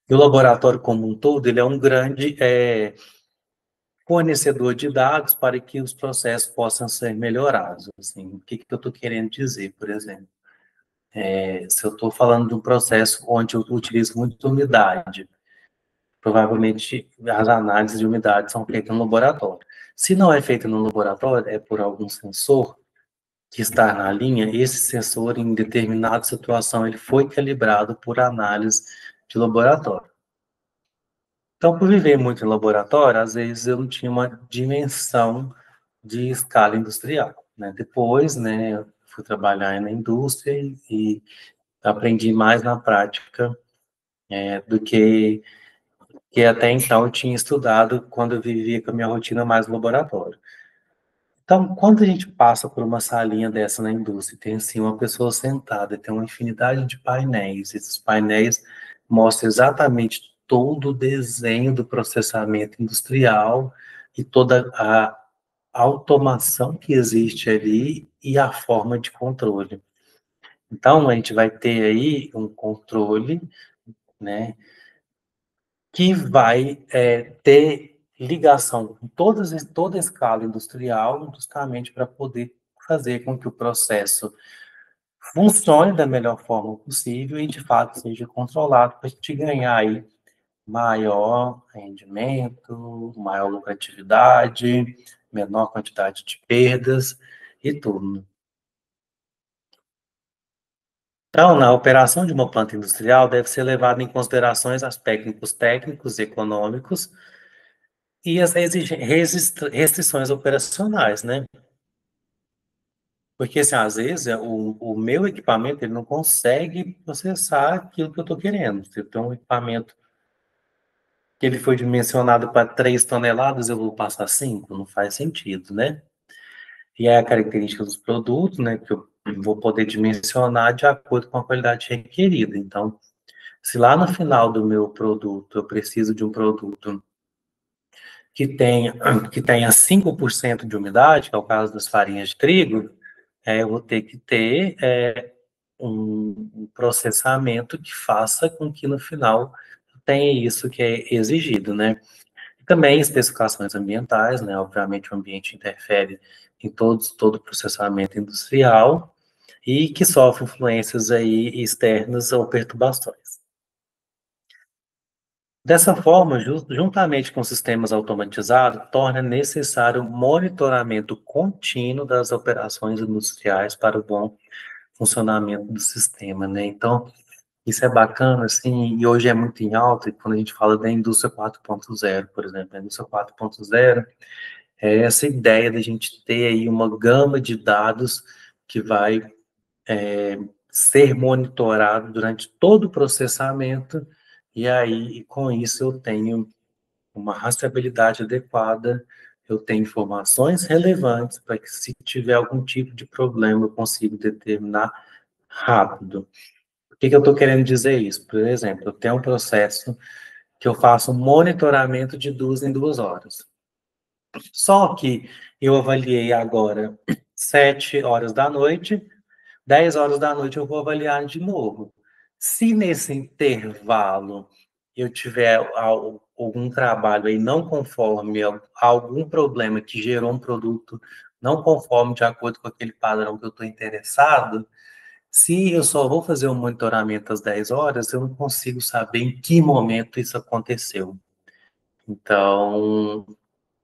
e o laboratório como um todo, ele é um grande fornecedor de dados para que os processos possam ser melhorados. Assim, o que eu estou querendo dizer, por exemplo? Se eu estou falando de um processo onde eu utilizo muito umidade, provavelmente as análises de umidade são feitas no laboratório. Se não é feito no laboratório, é por algum sensor que está na linha, esse sensor, em determinada situação, ele foi calibrado por análise de laboratório. Então, por viver muito em laboratório, às vezes eu não tinha uma dimensão de escala industrial, né? Depois, né, eu fui trabalhar na indústria e aprendi mais na prática do que até então eu tinha estudado quando eu vivia com a minha rotina mais no laboratório. Então, quando a gente passa por uma salinha dessa na indústria, tem assim uma pessoa sentada, tem uma infinidade de painéis, esses painéis mostram exatamente todo o desenho do processamento industrial e toda a automação que existe ali e a forma de controle. Então, a gente vai ter aí um controle, né, que vai ter ligação com toda a escala industrial, justamente para poder fazer com que o processo funcione da melhor forma possível e, de fato, seja controlado para a gente ganhar aí maior rendimento, maior lucratividade, menor quantidade de perdas e tudo. Então, na operação de uma planta industrial, deve ser levado em considerações aspectos técnicos, econômicos e as restrições operacionais, né? Porque, assim, às vezes, o meu equipamento ele não consegue processar aquilo que eu estou querendo. Se eu tenho um equipamento que ele foi dimensionado para 3 toneladas, eu vou passar 5, não faz sentido, né? E é a característica dos produtos, né, que eu vou poder dimensionar de acordo com a qualidade requerida. Então, se lá no final do meu produto eu preciso de um produto que tenha 5% de umidade, que é o caso das farinhas de trigo, eu vou ter que ter um processamento que faça com que no final tenha isso que é exigido, né? E também especificações ambientais, né? Obviamente o ambiente interfere em todo o processamento industrial e que sofre influências aí externas ou perturbações. Dessa forma, juntamente com sistemas automatizados, torna necessário monitoramento contínuo das operações industriais para o bom funcionamento do sistema, né? Então, isso é bacana, assim, e hoje é muito em alta, e quando a gente fala da indústria 4.0, por exemplo, a indústria 4.0 é essa ideia da gente ter aí uma gama de dados que vai ser monitorado durante todo o processamento, e aí, com isso, eu tenho uma rastreabilidade adequada, eu tenho informações relevantes para que, se tiver algum tipo de problema, eu consiga determinar rápido. O que eu estou querendo dizer isso? Por exemplo, eu tenho um processo que eu faço um monitoramento de 2 em 2 horas. Só que eu avaliei agora 7 horas da noite, 10 horas da noite eu vou avaliar de novo. Se nesse intervalo eu tiver algum trabalho aí não conforme algum problema que gerou um produto não conforme de acordo com aquele padrão que eu estou interessado, se eu só vou fazer um monitoramento às 10 horas, eu não consigo saber em que momento isso aconteceu. Então,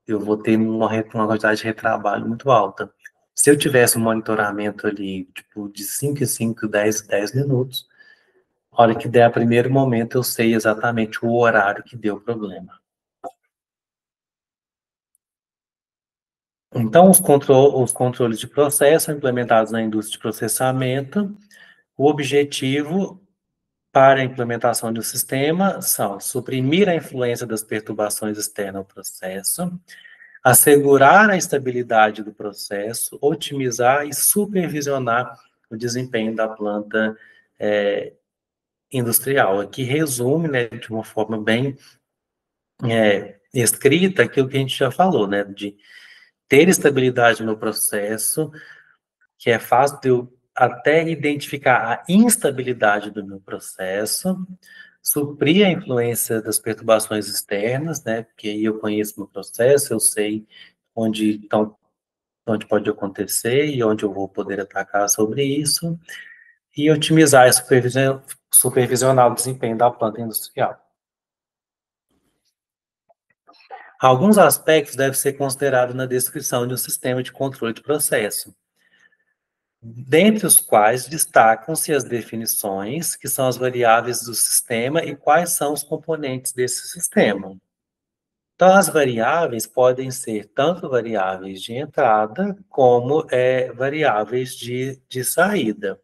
eu vou ter uma quantidade de retrabalho muito alta. Se eu tivesse um monitoramento ali, tipo, de 5 em 5, 10 minutos, a hora que der o primeiro momento, eu sei exatamente o horário que deu o problema. Então, os controles de processo são implementados na indústria de processamento. O objetivo para a implementação do sistema são suprimir a influência das perturbações externas ao processo, assegurar a estabilidade do processo, otimizar e supervisionar o desempenho da planta industrial. Aqui resume, né, de uma forma bem escrita aquilo que a gente já falou, né, de ter estabilidade no processo, que é fácil de eu até identificar a instabilidade do meu processo, suprir a influência das perturbações externas, né, porque aí eu conheço meu processo, eu sei onde pode acontecer e onde eu vou poder atacar sobre isso, e otimizar e supervisionar o desempenho da planta industrial. Alguns aspectos devem ser considerados na descrição de um sistema de controle de processo, dentre os quais destacam-se as definições, que são as variáveis do sistema, e quais são os componentes desse sistema. Então, as variáveis podem ser tanto variáveis de entrada, como variáveis de saída.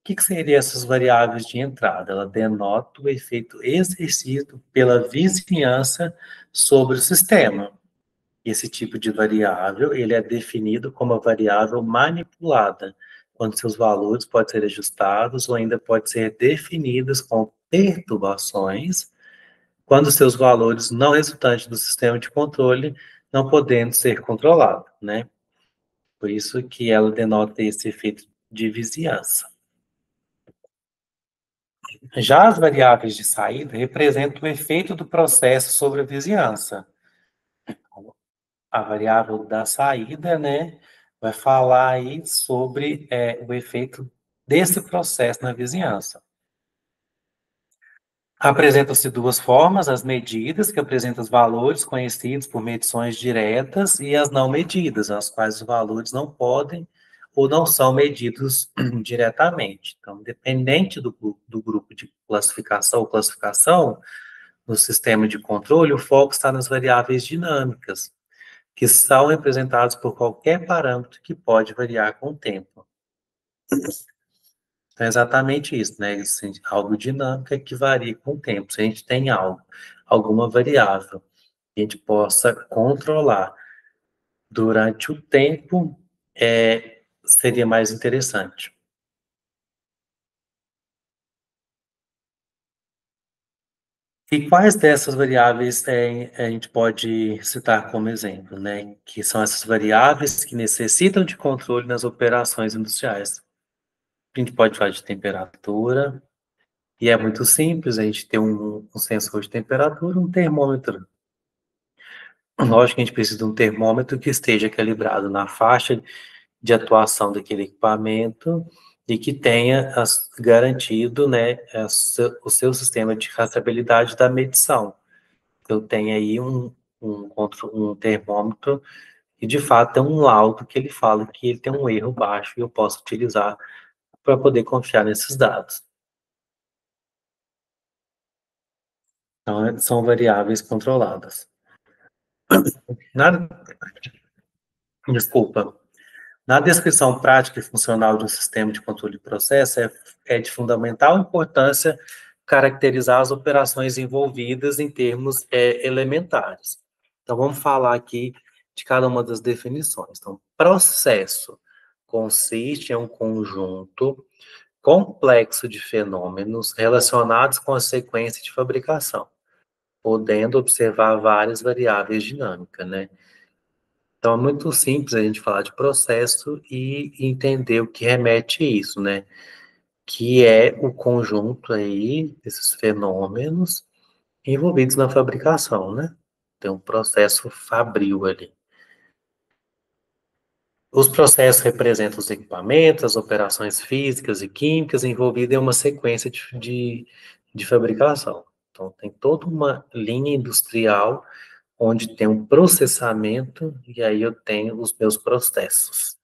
O que seriam essas variáveis de entrada? Ela denota o efeito exercido pela vizinhança sobre o sistema. Esse tipo de variável, ele é definido como a variável manipulada, quando seus valores podem ser ajustados ou ainda podem ser definidos com perturbações, quando seus valores não resultantes do sistema de controle não podendo ser controlados, né? Por isso que ela denota esse efeito de vizinhança. Já as variáveis de saída representam o efeito do processo sobre a vizinhança. A variável da saída, né, vai falar aí sobre o efeito desse processo na vizinhança. Apresentam-se duas formas, as medidas, que apresentam os valores conhecidos por medições diretas, e as não medidas, as quais os valores não podem ou não são medidos diretamente. Então, dependente do grupo de classificação ou classificação, no sistema de controle, o foco está nas variáveis dinâmicas, que são representados por qualquer parâmetro que pode variar com o tempo. Então, é exatamente isso, né? Assim, algo dinâmico é que varia com o tempo. Se a gente tem alguma variável que a gente possa controlar durante o tempo, seria mais interessante. E quais dessas variáveis a gente pode citar como exemplo, né? Que são essas variáveis que necessitam de controle nas operações industriais. A gente pode falar de temperatura, e é muito simples, a gente tem um sensor de temperatura, um termômetro. Lógico que a gente precisa de um termômetro que esteja calibrado na faixa de atuação daquele equipamento e que tenha garantido, né, o seu sistema de rastreabilidade da medição. Eu tenho aí um termômetro e, de fato, é um laudo que ele fala que ele tem um erro baixo e eu posso utilizar para poder confiar nesses dados. Então, são variáveis controladas. Na, desculpa. Na descrição prática e funcional de um sistema de controle de processo, é de fundamental importância caracterizar as operações envolvidas em termos elementares. Então, vamos falar aqui de cada uma das definições. Então, processo consiste em um conjunto complexo de fenômenos relacionados com a sequência de fabricação, podendo observar várias variáveis dinâmicas, né? Então, é muito simples a gente falar de processo e entender o que remete a isso, né? Que é o conjunto aí desses fenômenos envolvidos na fabricação, né? Tem um processo fabril ali. Os processos representam os equipamentos, as operações físicas e químicas envolvidas em uma sequência de fabricação. Então, tem toda uma linha industrial onde tem um processamento e aí eu tenho os meus processos.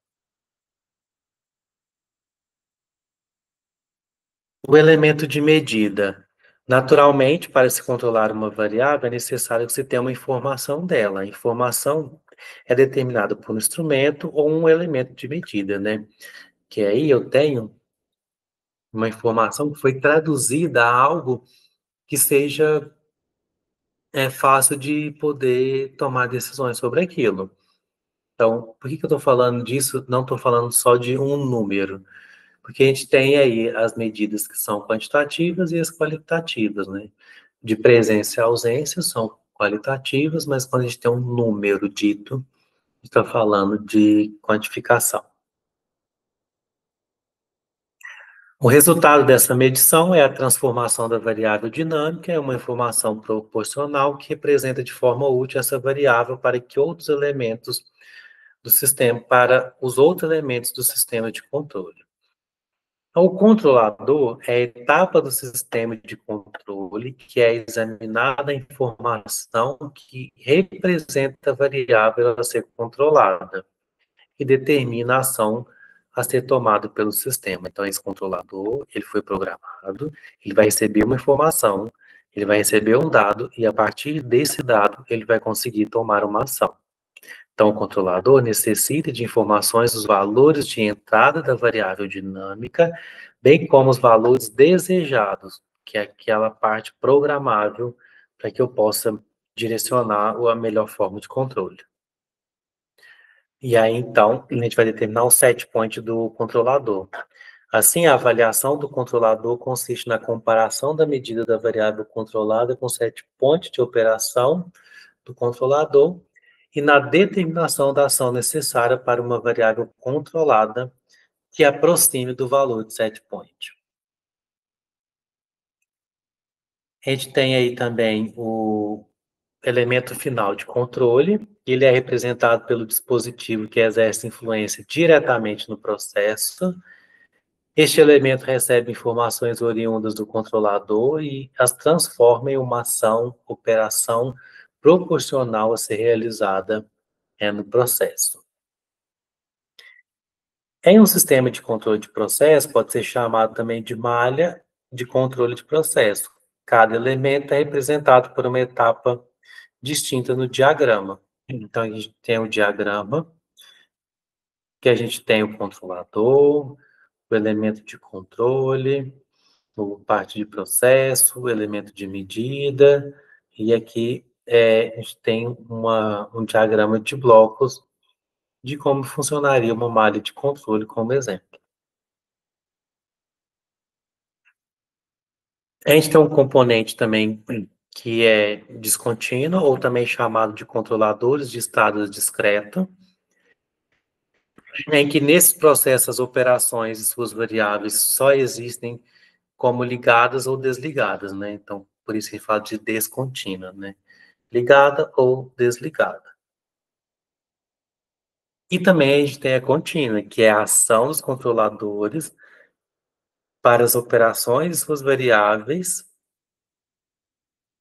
O elemento de medida. Naturalmente, para se controlar uma variável, é necessário que se tenha uma informação dela. A informação é determinada por um instrumento ou um elemento de medida, né? Que aí eu tenho uma informação que foi traduzida a algo que seja fácil de poder tomar decisões sobre aquilo. Então, por que eu estou falando disso? Não estou falando só de um número. Porque a gente tem aí as medidas que são quantitativas e as qualitativas, né? De presença e ausência são qualitativas, mas quando a gente tem um número dito, a gente está falando de quantificação. O resultado dessa medição é a transformação da variável dinâmica em uma informação proporcional que representa de forma útil essa variável para que outros elementos do sistema, para os outros elementos do sistema de controle. Então, o controlador é a etapa do sistema de controle que é examinada a informação que representa a variável a ser controlada e determina a ação a ser tomada pelo sistema. Então, esse controlador, ele foi programado, ele vai receber uma informação, ele vai receber um dado, e a partir desse dado, ele vai conseguir tomar uma ação. Então, o controlador necessita de informações dos valores de entrada da variável dinâmica, bem como os valores desejados, que é aquela parte programável, para que eu possa direcionar a melhor forma de controle. E aí, então, a gente vai determinar o set point do controlador. Assim, a avaliação do controlador consiste na comparação da medida da variável controlada com o set point de operação do controlador e na determinação da ação necessária para uma variável controlada que aproxime do valor de set point. A gente tem aí também o elemento final de controle, ele é representado pelo dispositivo que exerce influência diretamente no processo. Este elemento recebe informações oriundas do controlador e as transforma em uma ação, operação proporcional a ser realizada no processo. Em um sistema de controle de processo, pode ser chamado também de malha de controle de processo. Cada elemento é representado por uma etapa distinta no diagrama. Então, a gente tem o diagrama, que a gente tem o controlador, o elemento de controle, o parte de processo, o elemento de medida, e aqui a gente tem um diagrama de blocos de como funcionaria uma malha de controle como exemplo. A gente tem um componente também que é descontínuo, ou também chamado de controladores de estado discreto, em que nesses processos as operações e suas variáveis só existem como ligadas ou desligadas, né? Então, por isso que fala de descontínua, né? Ligada ou desligada. E também a gente tem a contínua, que é a ação dos controladores para as operações e suas variáveis,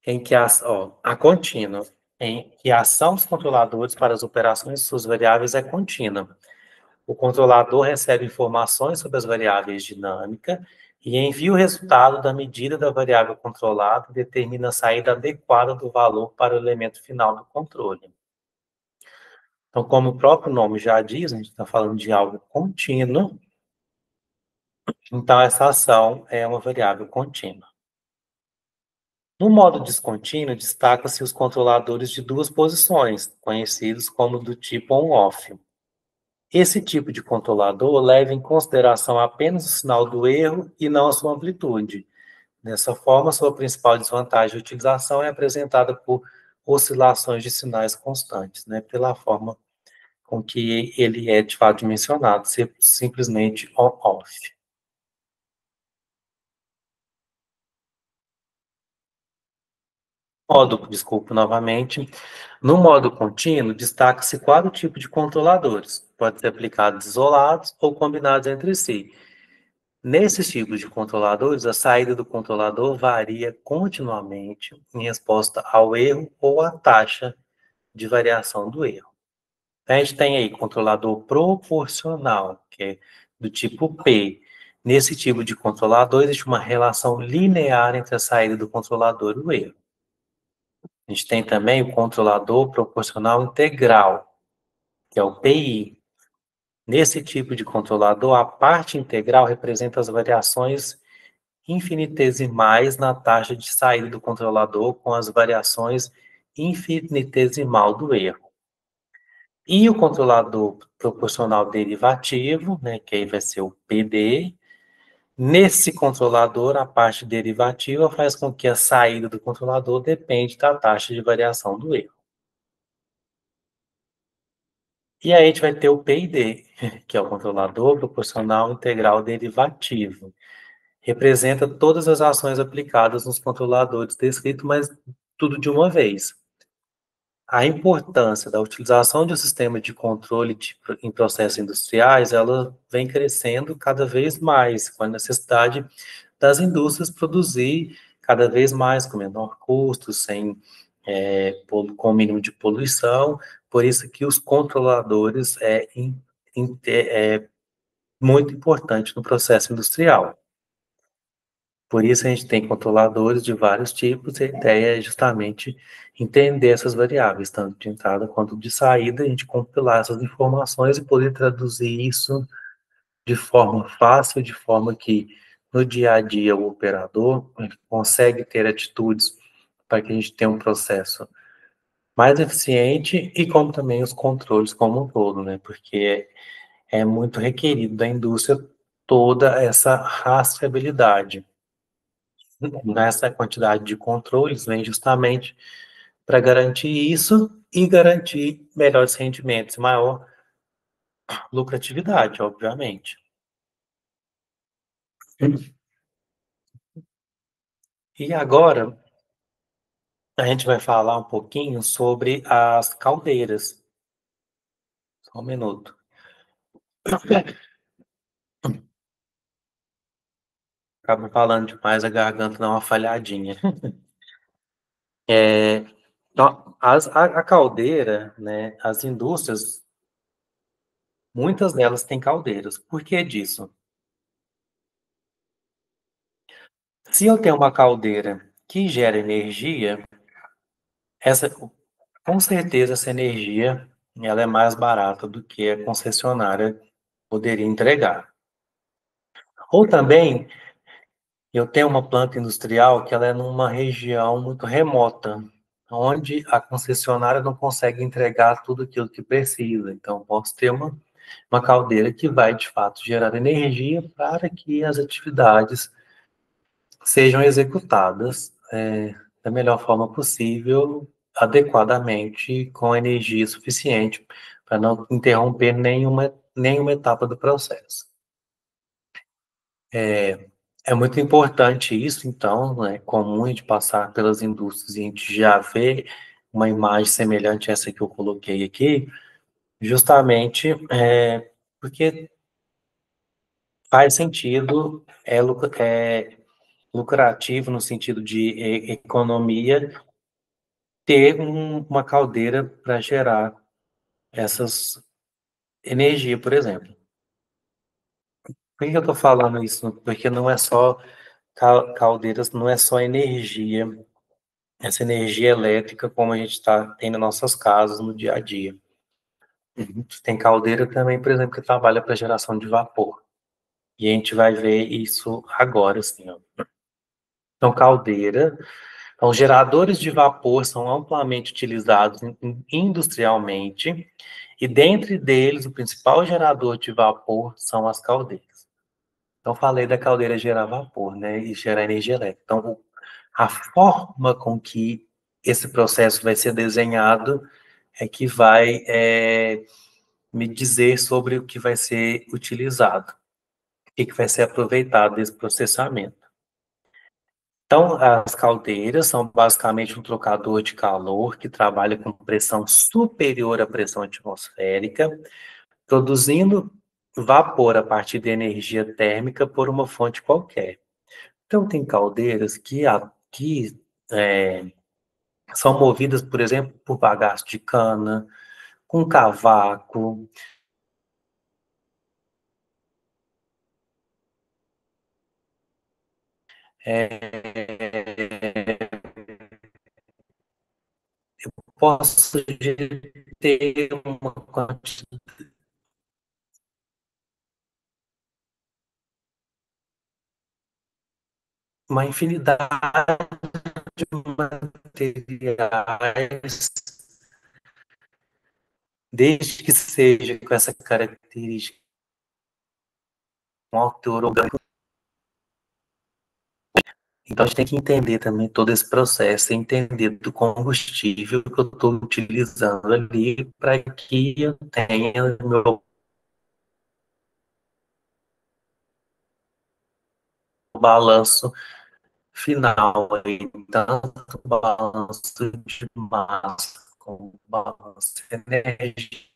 em que a contínua, em que a ação dos controladores para as operações e suas variáveis é contínua. O controlador recebe informações sobre as variáveis dinâmicas e envia o resultado da medida da variável controlada e determina a saída adequada do valor para o elemento final do controle. Então, como o próprio nome já diz, a gente está falando de algo contínuo, então essa ação é uma variável contínua. No modo descontínuo, destaca-se os controladores de duas posições, conhecidos como do tipo on-off. Esse tipo de controlador leva em consideração apenas o sinal do erro e não a sua amplitude. Dessa forma, sua principal desvantagem de utilização é apresentada por oscilações de sinais constantes, né, pela forma com que ele é de fato dimensionado, ser simplesmente on-off. Desculpe novamente, no modo contínuo, destaca-se quatro tipos de controladores. Pode ser aplicados isolados ou combinados entre si. Nesses tipos de controladores, a saída do controlador varia continuamente em resposta ao erro ou à taxa de variação do erro. A gente tem aí controlador proporcional, que é do tipo P. Nesse tipo de controlador, existe uma relação linear entre a saída do controlador e o erro. A gente tem também o controlador proporcional integral, que é o PI. Nesse tipo de controlador, a parte integral representa as variações infinitesimais na taxa de saída do controlador com as variações infinitesimal do erro. E o controlador proporcional derivativo, né, que aí vai ser o PD, Nesse controlador, a parte derivativa faz com que a saída do controlador depende da taxa de variação do erro. E aí a gente vai ter o PID, que é o controlador proporcional integral derivativo. Representa todas as ações aplicadas nos controladores descritos, mas tudo de uma vez. A importância da utilização de um sistema de controle em processos industriais, ela vem crescendo cada vez mais, com a necessidade das indústrias produzir cada vez mais com menor custo, com o mínimo de poluição. Por isso que os controladores é muito importante no processo industrial. Por isso a gente tem controladores de vários tipos, e a ideia é justamente entender essas variáveis, tanto de entrada quanto de saída, a gente compilar essas informações e poder traduzir isso de forma fácil, de forma que no dia a dia o operador consegue ter atitudes para que a gente tenha um processo mais eficiente e como também os controles como um todo, né? Porque é muito requerido da indústria toda essa rastreabilidade. Nessa quantidade de controles vem justamente para garantir isso e garantir melhores rendimentos, maior lucratividade, obviamente. E agora a gente vai falar um pouquinho sobre as caldeiras. Só um minuto. Acabo falando demais, a garganta dá uma falhadinha. Então, a caldeira, né, as indústrias, muitas delas têm caldeiras. Por que disso? Se eu tenho uma caldeira que gera energia, essa, com certeza essa energia ela é mais barata do que a concessionária poderia entregar. Ou também eu tenho uma planta industrial que ela é numa região muito remota, onde a concessionária não consegue entregar tudo aquilo que precisa. Então, posso ter uma caldeira que vai, de fato, gerar energia para que as atividades sejam executadas da melhor forma possível, adequadamente, com energia suficiente, para não interromper nenhuma etapa do processo. É muito importante isso, então, é comum a gente passar pelas indústrias e a gente já vê uma imagem semelhante a essa que eu coloquei aqui, justamente porque faz sentido, é lucrativo no sentido de economia, ter uma caldeira para gerar essas energia, por exemplo. Por que eu estou falando isso? Porque não é só caldeiras, não é só energia, essa energia elétrica como a gente tem nas nossas casas no dia a dia. Tem caldeira também, por exemplo, que trabalha para geração de vapor. E a gente vai ver isso agora, assim, ó. Então, então, geradores de vapor são amplamente utilizados industrialmente, e dentre deles, o principal gerador de vapor são as caldeiras. Então, falei da caldeira gerar vapor, né, e gerar energia elétrica. Então, a forma com que esse processo vai ser desenhado é que vai me dizer sobre o que vai ser utilizado, o que vai ser aproveitado desse processamento. Então, as caldeiras são basicamente um trocador de calor que trabalha com pressão superior à pressão atmosférica, produzindo vapor a partir de energia térmica por uma fonte qualquer. Então, tem caldeiras que são movidas, por exemplo, por bagaço de cana, com cavaco. É, posso ter uma infinidade de materiais, desde que seja com essa característica, um autor orgânico. Então, a gente tem que entender também todo esse processo, entender do combustível que eu estou utilizando ali para que eu tenha o meu balanço final, aí, tanto balanço de massa como balanço energético,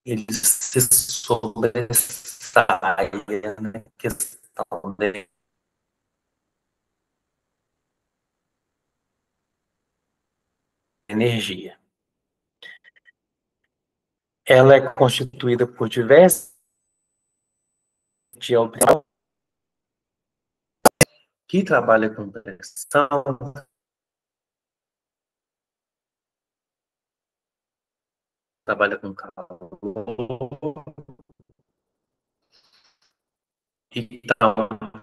ele se sobressai na questão da energia. Ela é constituída por diversos que trabalha com pressão, trabalha com calor. Então,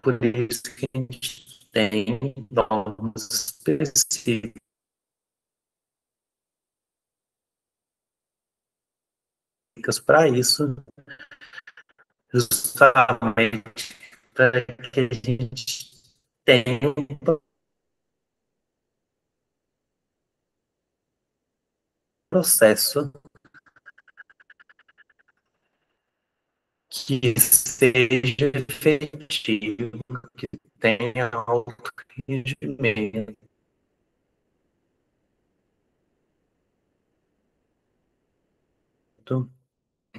por isso que a gente tem normas específicas para isso, justamente para que a gente tenha um processo que seja efetivo, que tenha alto rendimento.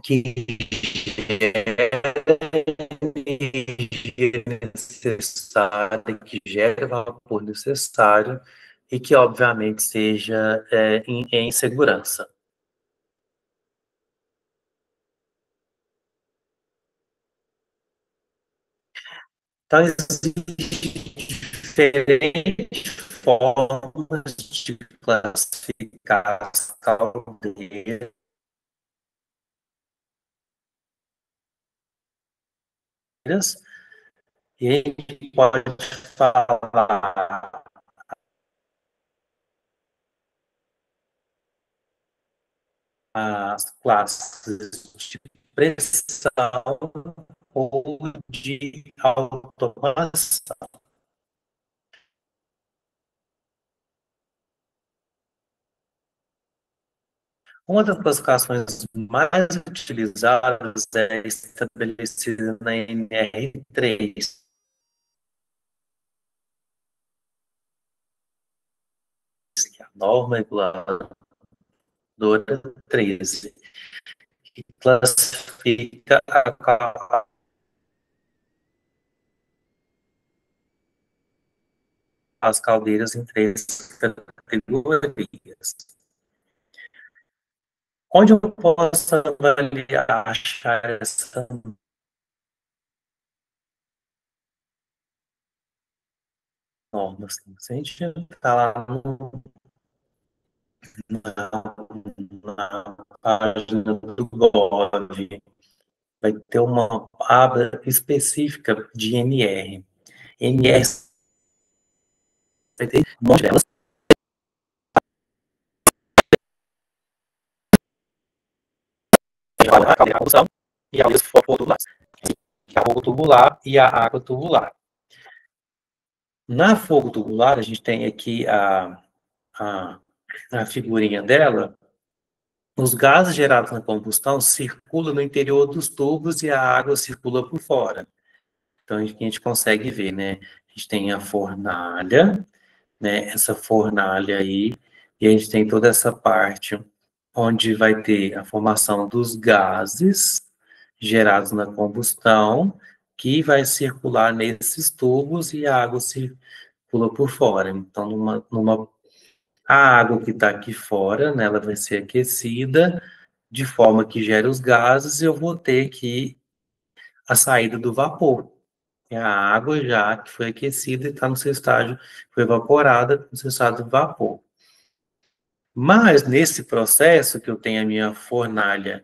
Que energia necessária, que gere o vapor necessário e que, obviamente, seja em segurança. Então, existem diferentes formas de classificar as caldeiras. E a gente pode falar as classes de pressão ou de automação. Uma das classificações mais utilizadas é estabelecida na NR3, que é a norma reguladora 13, que classifica as caldeiras em três categorias. Onde eu posso avaliar, achar essa norma? Assim, se a gente está lá na página do Gov, vai ter uma aba específica de NR. NR vai ter um monte delas. A caldeira combustão e a fogo tubular. A fogo tubular e a água tubular. Na fogo tubular, a gente tem aqui a, a figurinha dela. Os gases gerados na combustão circulam no interior dos tubos e a água circula por fora. Então, a gente consegue ver, né? A gente tem a fornalha, né? Essa fornalha aí, e a gente tem toda essa parte onde vai ter a formação dos gases gerados na combustão, que vai circular nesses tubos e a água circula por fora. Então, a água que está aqui fora, né, ela vai ser aquecida de forma que gere os gases e eu vou ter que a saída do vapor. É a água já que foi aquecida e está no seu estágio, foi evaporada no seu estado de vapor. Mas nesse processo que eu tenho a minha fornalha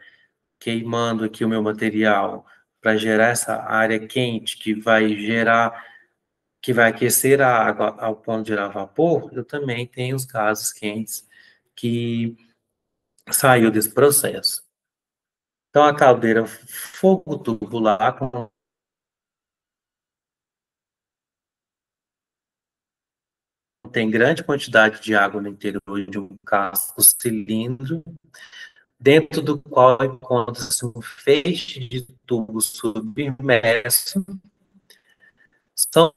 queimando aqui o meu material para gerar essa área quente que vai aquecer a água ao ponto de gerar vapor, eu também tenho os gases quentes que saiu desse processo. Então, a caldeira fogo tubular contém grande quantidade de água no interior de um casco cilindro, dentro do qual encontra-se um feixe de tubo submerso. São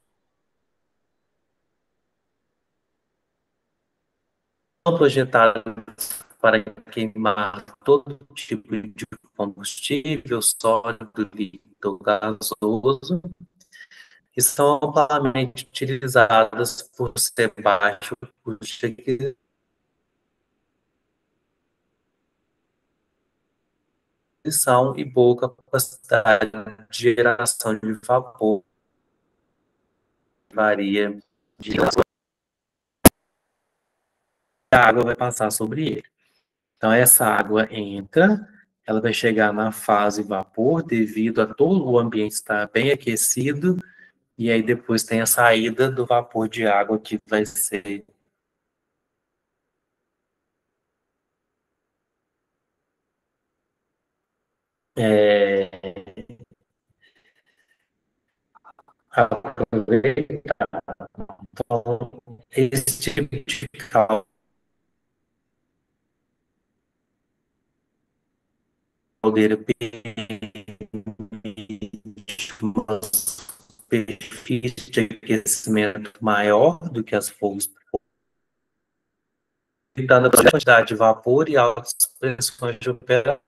projetados para queimar todo tipo de combustível, sólido, líquido, gasoso, e são amplamente utilizadas por ser baixo custo de aquisição e boa capacidade de geração de vapor, varia de a água vai passar sobre ele. Então, essa água entra, ela vai chegar na fase vapor, devido a todo o ambiente estar bem aquecido, e aí depois tem a saída do vapor de água, que vai ser aproveitar. Então, esse tipo de caldeira uma superfície de aquecimento maior do que as folhas, evitando a quantidade de vapor e altas pressões de operação.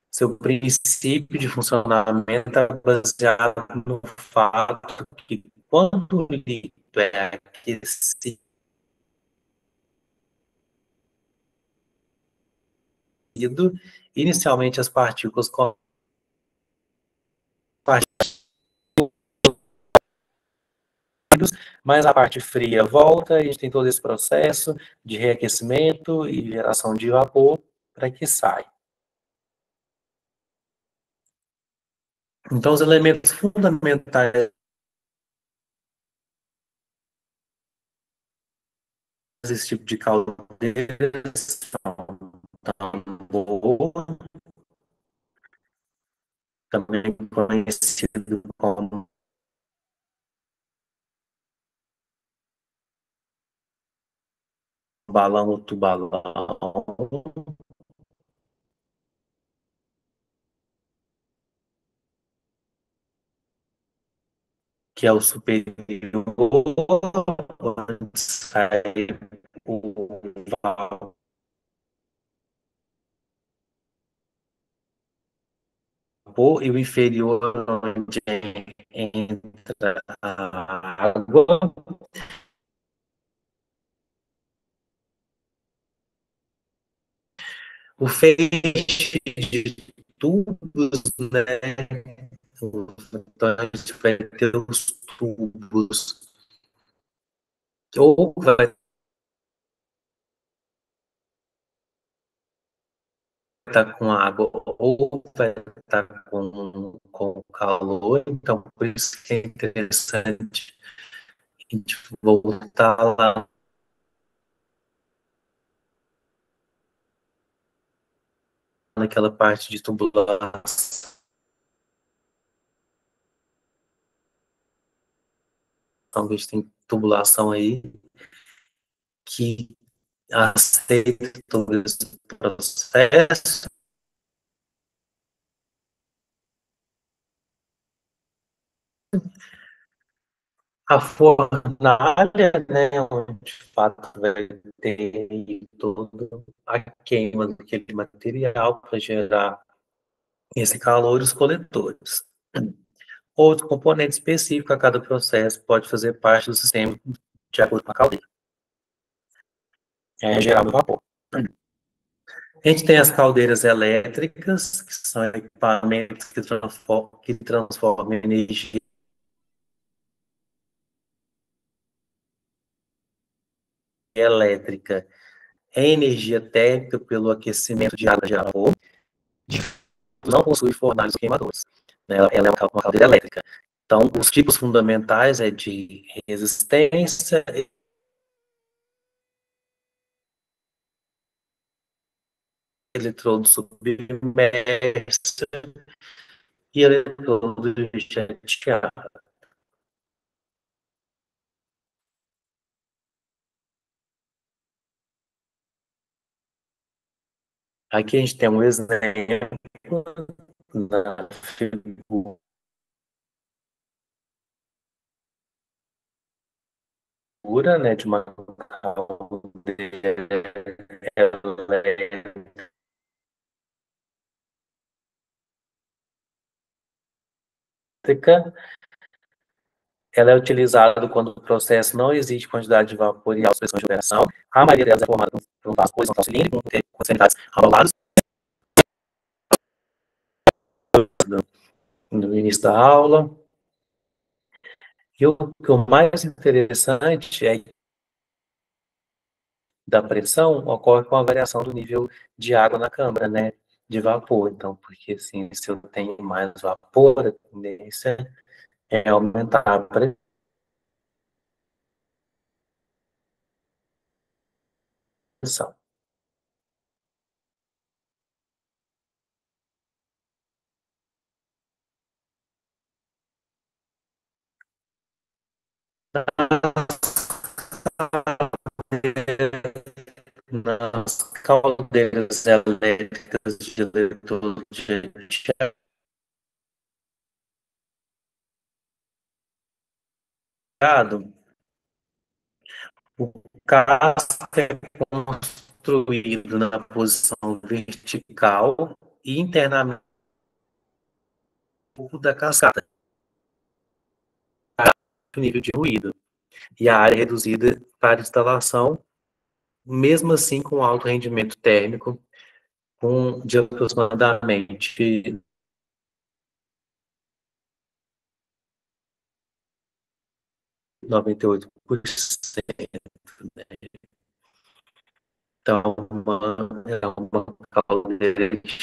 Seu princípio de funcionamento é baseado no fato que, quando o líquido é aquecido, inicialmente as partículas mas a parte fria volta e a gente tem todo esse processo de reaquecimento e geração de vapor para que saia. Então, os elementos fundamentais desse tipo de caldeira são tambor, também conhecido como balão ou tubalão, que é o superior, onde sai o vapor, e o inferior, onde entra a água. O feixe de tubos, né? Então, a gente vai ter os tubos, ou vai estar com água, ou vai estar com calor. Então, por isso que é interessante a gente voltar lá naquela parte de tubulação, a gente tem tubulação aí que aceita todo esse processo. A fornalha, né, onde de fato vai ter toda a queima daquele material para gerar esse calor, e os coletores. Outro componente específico a cada processo pode fazer parte do sistema de acordo com a caldeira, é gerar o vapor. A gente tem as caldeiras elétricas, que são equipamentos que transformam energia elétrica em energia térmica pelo aquecimento de água de vapor. Não possui fornalhas ou queimadores, né? Ela é uma caldeira elétrica. Então, os tipos fundamentais é de resistência eletrodo submersa e eletrodo chateado. Aqui a gente tem um exemplo na figura, né, de uma caldeira elétrica. Ela é utilizada quando o processo não exige quantidade de vapor e alta pressão de operação. A maioria delas é formada por um vaso horizontal cilíndrico, com extremidades arroladas. No início da aula. E o que o mais interessante é que da pressão ocorre com a variação do nível de água na câmara, né, de vapor. Então, porque assim, se eu tenho mais vapor, a tendência é aumentar a pressão. Nas caldeiras elétricas de eletrodo chateado, o casco é construído na posição vertical e internamente da cascata, o nível de ruído, e a área é reduzida para instalação, mesmo assim com alto rendimento térmico, de aproximadamente 98%. Né? Então, é uma caldeira que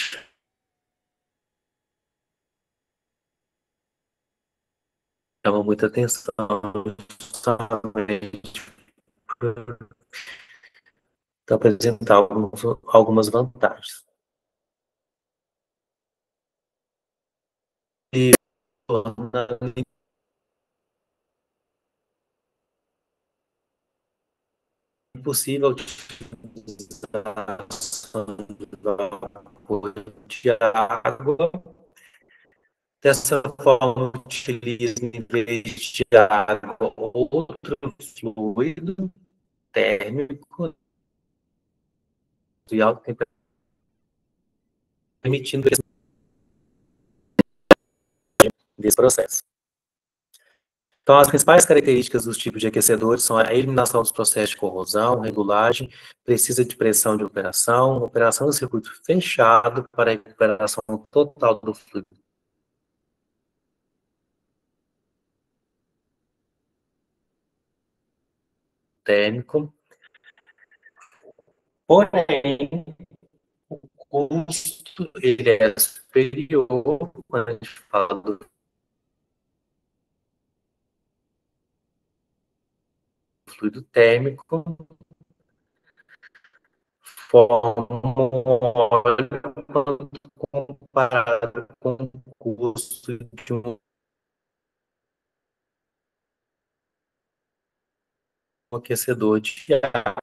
chama muita atenção, justamente por apresentar algumas vantagens. E torna impossível a utilização de vapor de água. Dessa forma, utiliza, em vez de água, outro fluido térmico de alta temperatura, permitindo esse processo. Então, as principais características dos tipos de aquecedores são a eliminação dos processos de corrosão, regulagem, precisa de pressão de operação do circuito fechado para a recuperação total do fluido térmico. Porém, o custo ele é superior quando a gente fala do fluido térmico, forma quando comparado com o custo de um aquecedor de ar.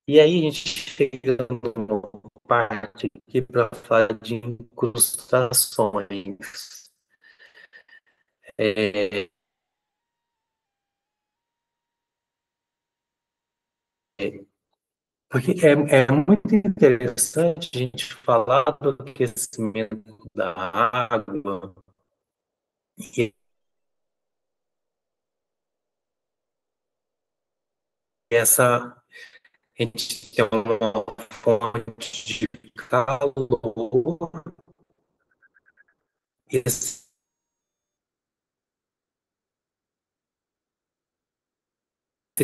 E aí a gente chega numa parte aqui para falar de incrustações. É, porque é muito interessante a gente falar do aquecimento da água e essa a gente tem uma fonte de calor, esse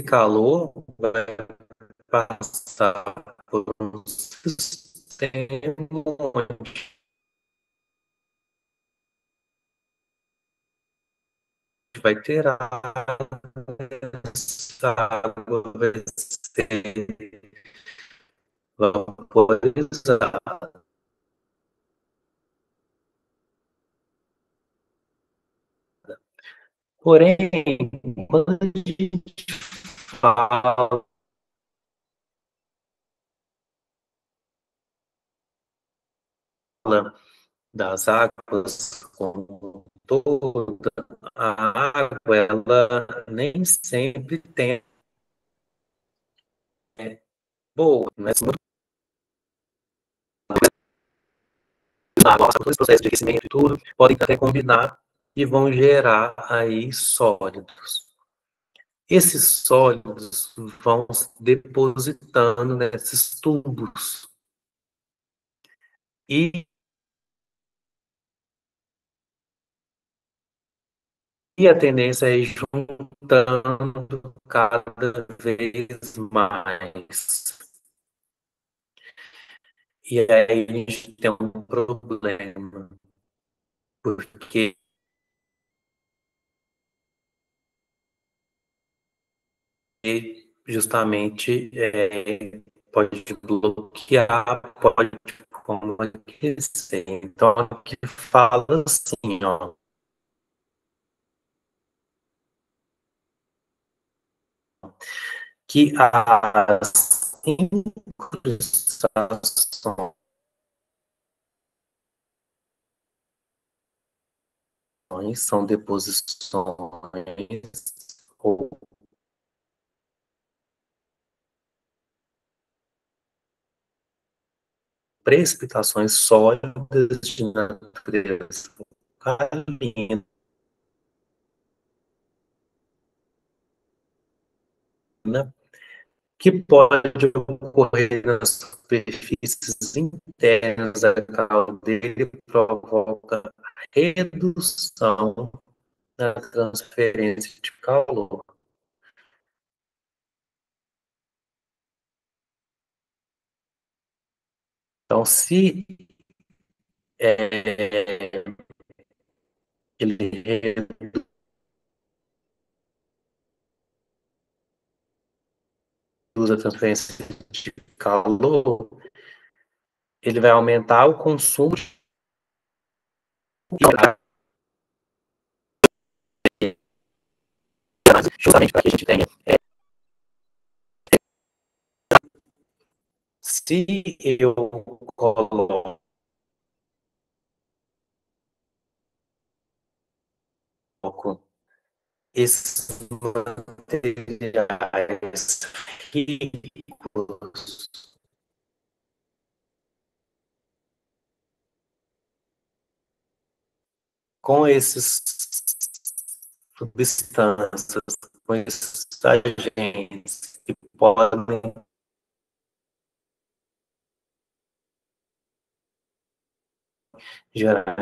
calor vai passar por um sistema onde vai ter essa água vai ser vaporizada. Porém, quando a gente fala das águas como um todo, a água, ela nem sempre tem boa, né? Água, todos os processos de aquecimento e tudo, podem até combinar e vão gerar aí sólidos. Esses sólidos vão se depositando nesses tubos. E a tendência é ir juntando cada vez mais. E aí a gente tem um problema, porque justamente pode bloquear, pode como aquecer. Então aqui fala assim, ó, que as incrustações são deposições ou precipitações sólidas de natureza alcalina que pode ocorrer nas superfícies internas da caldeira e provoca redução na transferência de calor. Então, se ele reduz a transferência de calor, ele vai aumentar o consumo justamente para que a gente tenha. Se eu coloco esses materiais ricos com esses substâncias, com esses agentes que podem gerar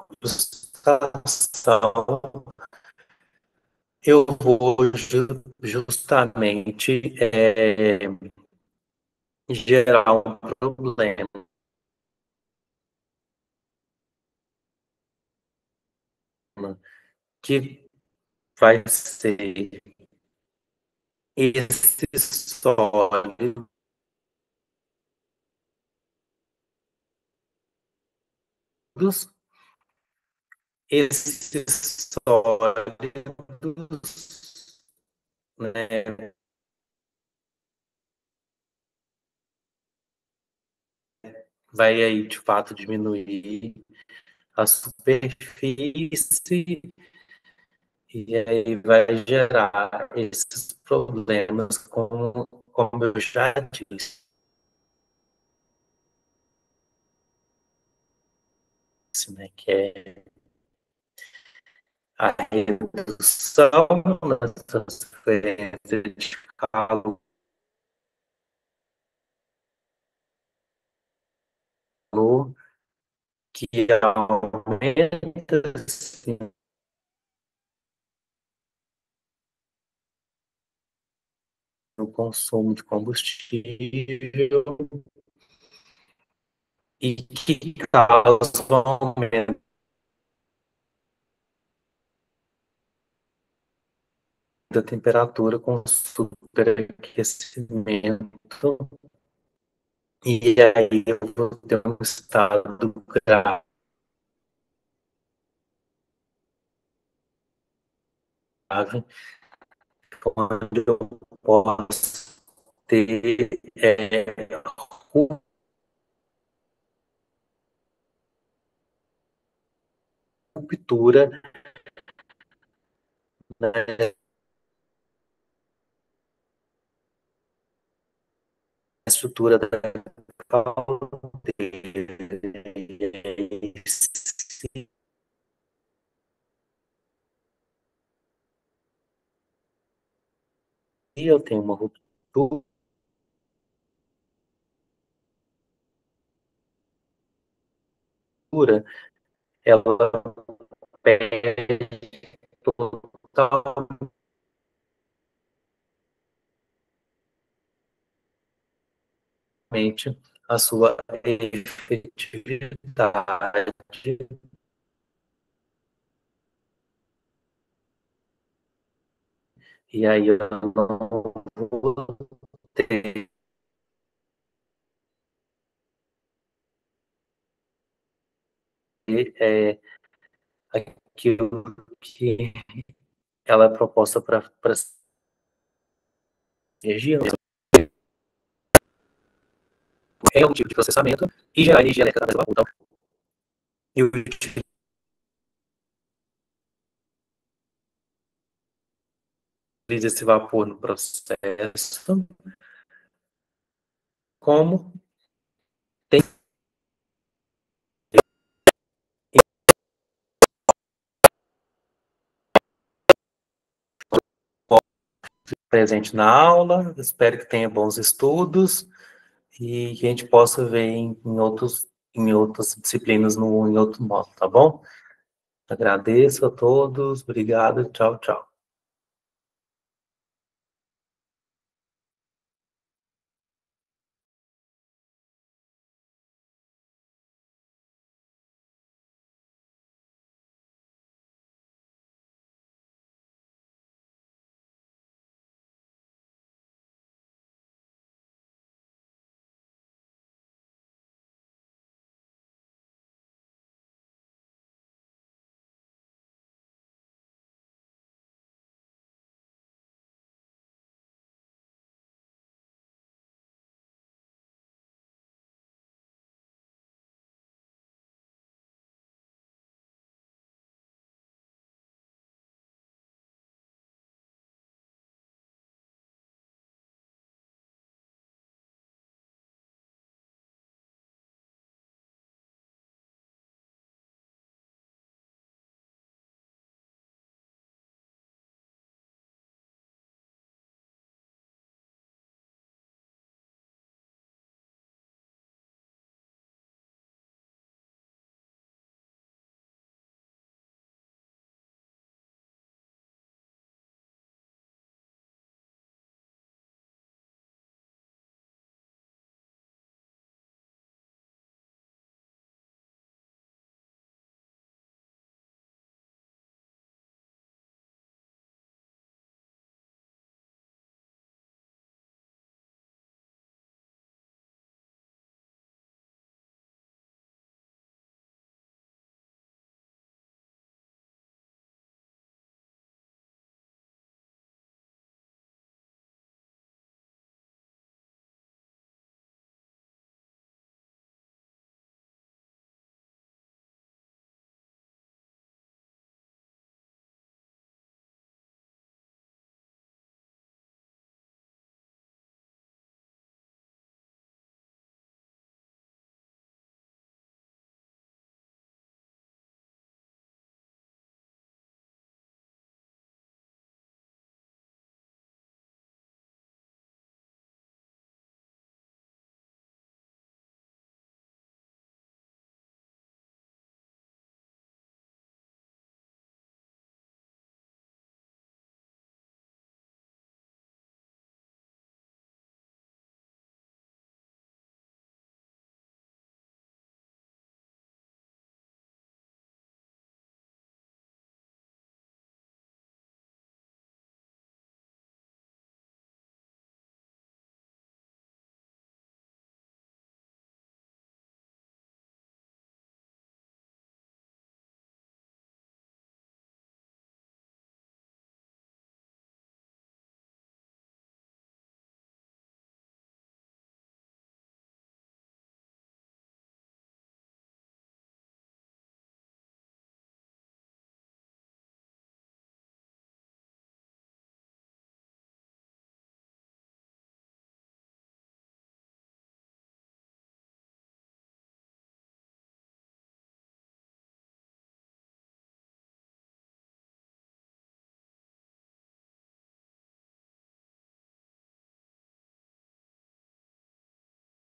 incrustação, eu vou justamente gerar um problema que vai ser esses sólidos, esses sólidos, né, vai aí de fato diminuir a superfície e aí vai gerar esses problemas, como eu já disse, né, que é a redução na transferência de calor que aumenta assim, o consumo de combustível e que causa um aumento da temperatura com superaquecimento, e aí eu vou ter um estado grave, onde eu posso ter ruptura, né, na estrutura da caldeira. Se eu tenho uma ruptura, ela perde totalmente a sua efetividade, e aí eu não vou ter aquilo que ela é proposta para energia, é um tipo de processamento e gerar energia elétrica através do vapor. Então, eu utilizo esse vapor no processo como tem presente na aula. Espero que tenha bons estudos e que a gente possa ver em outras disciplinas em outro modo, tá bom? Agradeço a todos, obrigado, tchau, tchau.